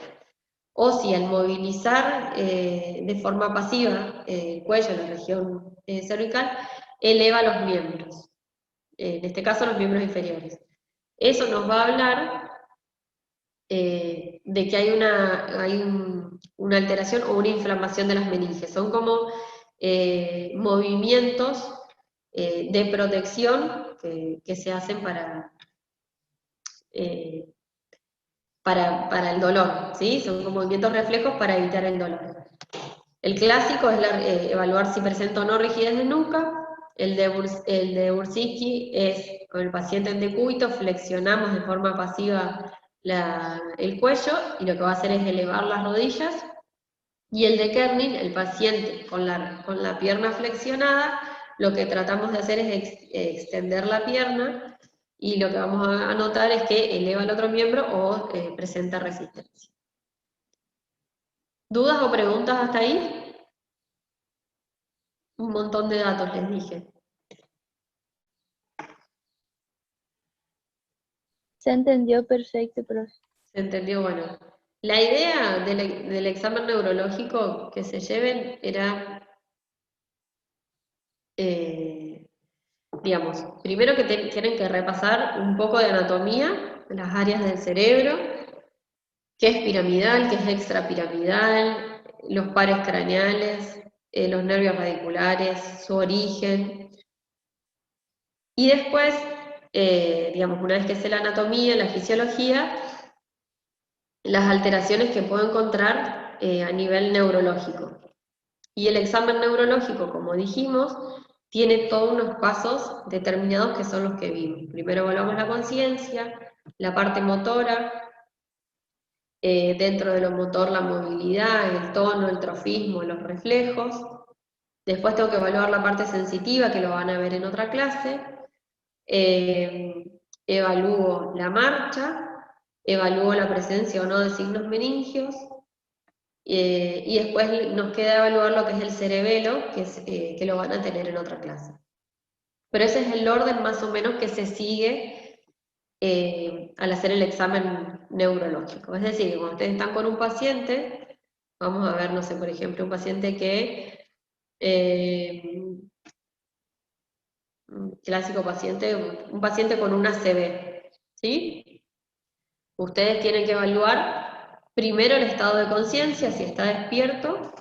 S1: o si al movilizar de forma pasiva el cuello, la región cervical, eleva los miembros, en este caso los miembros inferiores. Eso nos va a hablar de que hay una alteración o una inflamación de las meninges. Son como movimientos de protección que se hacen para el dolor, ¿sí? Son como movimientos reflejos para evitar el dolor. El clásico es evaluar si presenta o no rigidez de nuca. El de Bursinski es con el paciente en decúbito, flexionamos de forma pasiva el cuello y lo que va a hacer es elevar las rodillas. Y el de Kernig, el paciente con la pierna flexionada, lo que tratamos de hacer es extender la pierna y lo que vamos a notar es que eleva el otro miembro o presenta resistencia. ¿Dudas o preguntas hasta ahí? Un montón de datos les dije.
S12: Se entendió perfecto, profe.
S1: Se entendió, bueno. La idea del examen neurológico que se lleven era, digamos, primero que tienen que repasar un poco de anatomía, las áreas del cerebro, qué es piramidal, qué es extrapiramidal, los pares craneales, los nervios radiculares, su origen. Y después, digamos, una vez que sé la anatomía, la fisiología, las alteraciones que puedo encontrar a nivel neurológico. Y el examen neurológico, como dijimos, tiene todos unos pasos determinados que son los que vimos. Primero evaluamos la conciencia, la parte motora, dentro de lo motor la movilidad, el tono, el trofismo, los reflejos. Después tengo que evaluar la parte sensitiva, que lo van a ver en otra clase. Evalúo la marcha, evalúo la presencia o no de signos meningios, y después nos queda evaluar lo que es el cerebelo, que lo van a tener en otra clase. Pero ese es el orden más o menos que se sigue al hacer el examen neurológico. Es decir, cuando ustedes están con un paciente, vamos a ver, no sé, por ejemplo, un paciente que clásico paciente, un paciente con una ACV, ¿sí? Ustedes tienen que evaluar primero el estado de conciencia, si está despierto,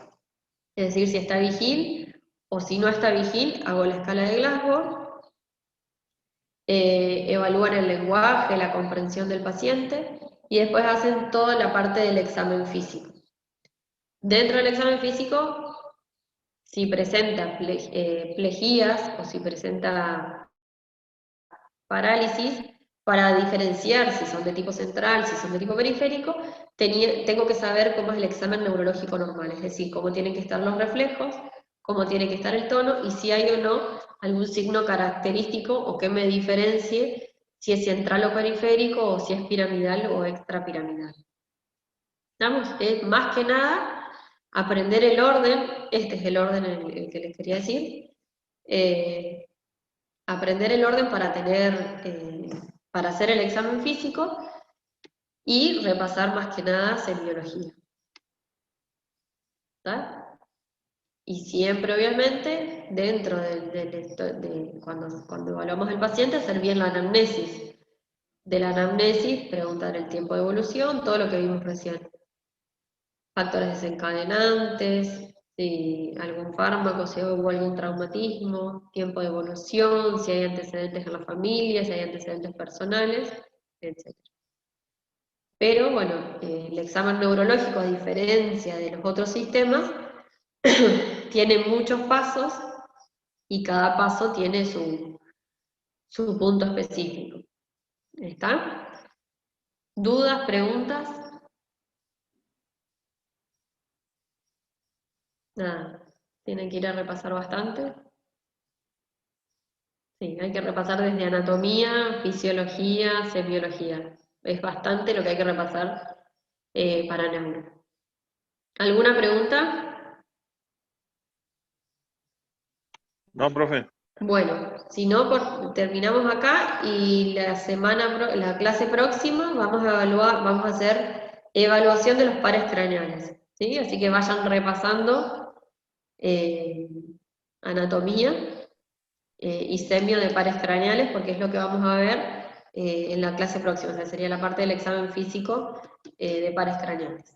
S1: es decir, si está vigil, o si no está vigil, hago la escala de Glasgow. Evalúan el lenguaje, la comprensión del paciente, y después hacen toda la parte del examen físico. Dentro del examen físico, si presenta plejías o si presenta parálisis, para diferenciar si son de tipo central, si son de tipo periférico, tengo que saber cómo es el examen neurológico normal, es decir, cómo tienen que estar los reflejos, cómo tiene que estar el tono, y si hay o no algún signo característico o que me diferencie si es central o periférico, o si es piramidal o extrapiramidal. ¿Estamos? Es más que nada aprender el orden, este es el orden en el que les quería decir, aprender el orden para hacer el examen físico y repasar más que nada semiología. ¿Está? Y siempre, obviamente, dentro de cuando evaluamos al paciente, hacer bien la anamnesis. De la anamnesis, preguntar el tiempo de evolución, todo lo que vimos recién. Factores desencadenantes, si algún fármaco, si hubo algún traumatismo, tiempo de evolución, si hay antecedentes en la familia, si hay antecedentes personales, etc. Pero bueno, el examen neurológico, a diferencia de los otros sistemas, tiene muchos pasos y cada paso tiene su punto específico. ¿Está? ¿Dudas, preguntas? Nada, tienen que ir a repasar bastante. Sí, hay que repasar desde anatomía, fisiología, semiología. Es bastante lo que hay que repasar para neuro. ¿Alguna pregunta?
S13: No, profe.
S1: Bueno, si no, terminamos acá y la clase próxima vamos a evaluar, vamos a hacer evaluación de los pares craneales, ¿sí? Así que vayan repasando anatomía y semio de pares craneales, porque es lo que vamos a ver en la clase próxima, o sea, sería la parte del examen físico de pares craneales.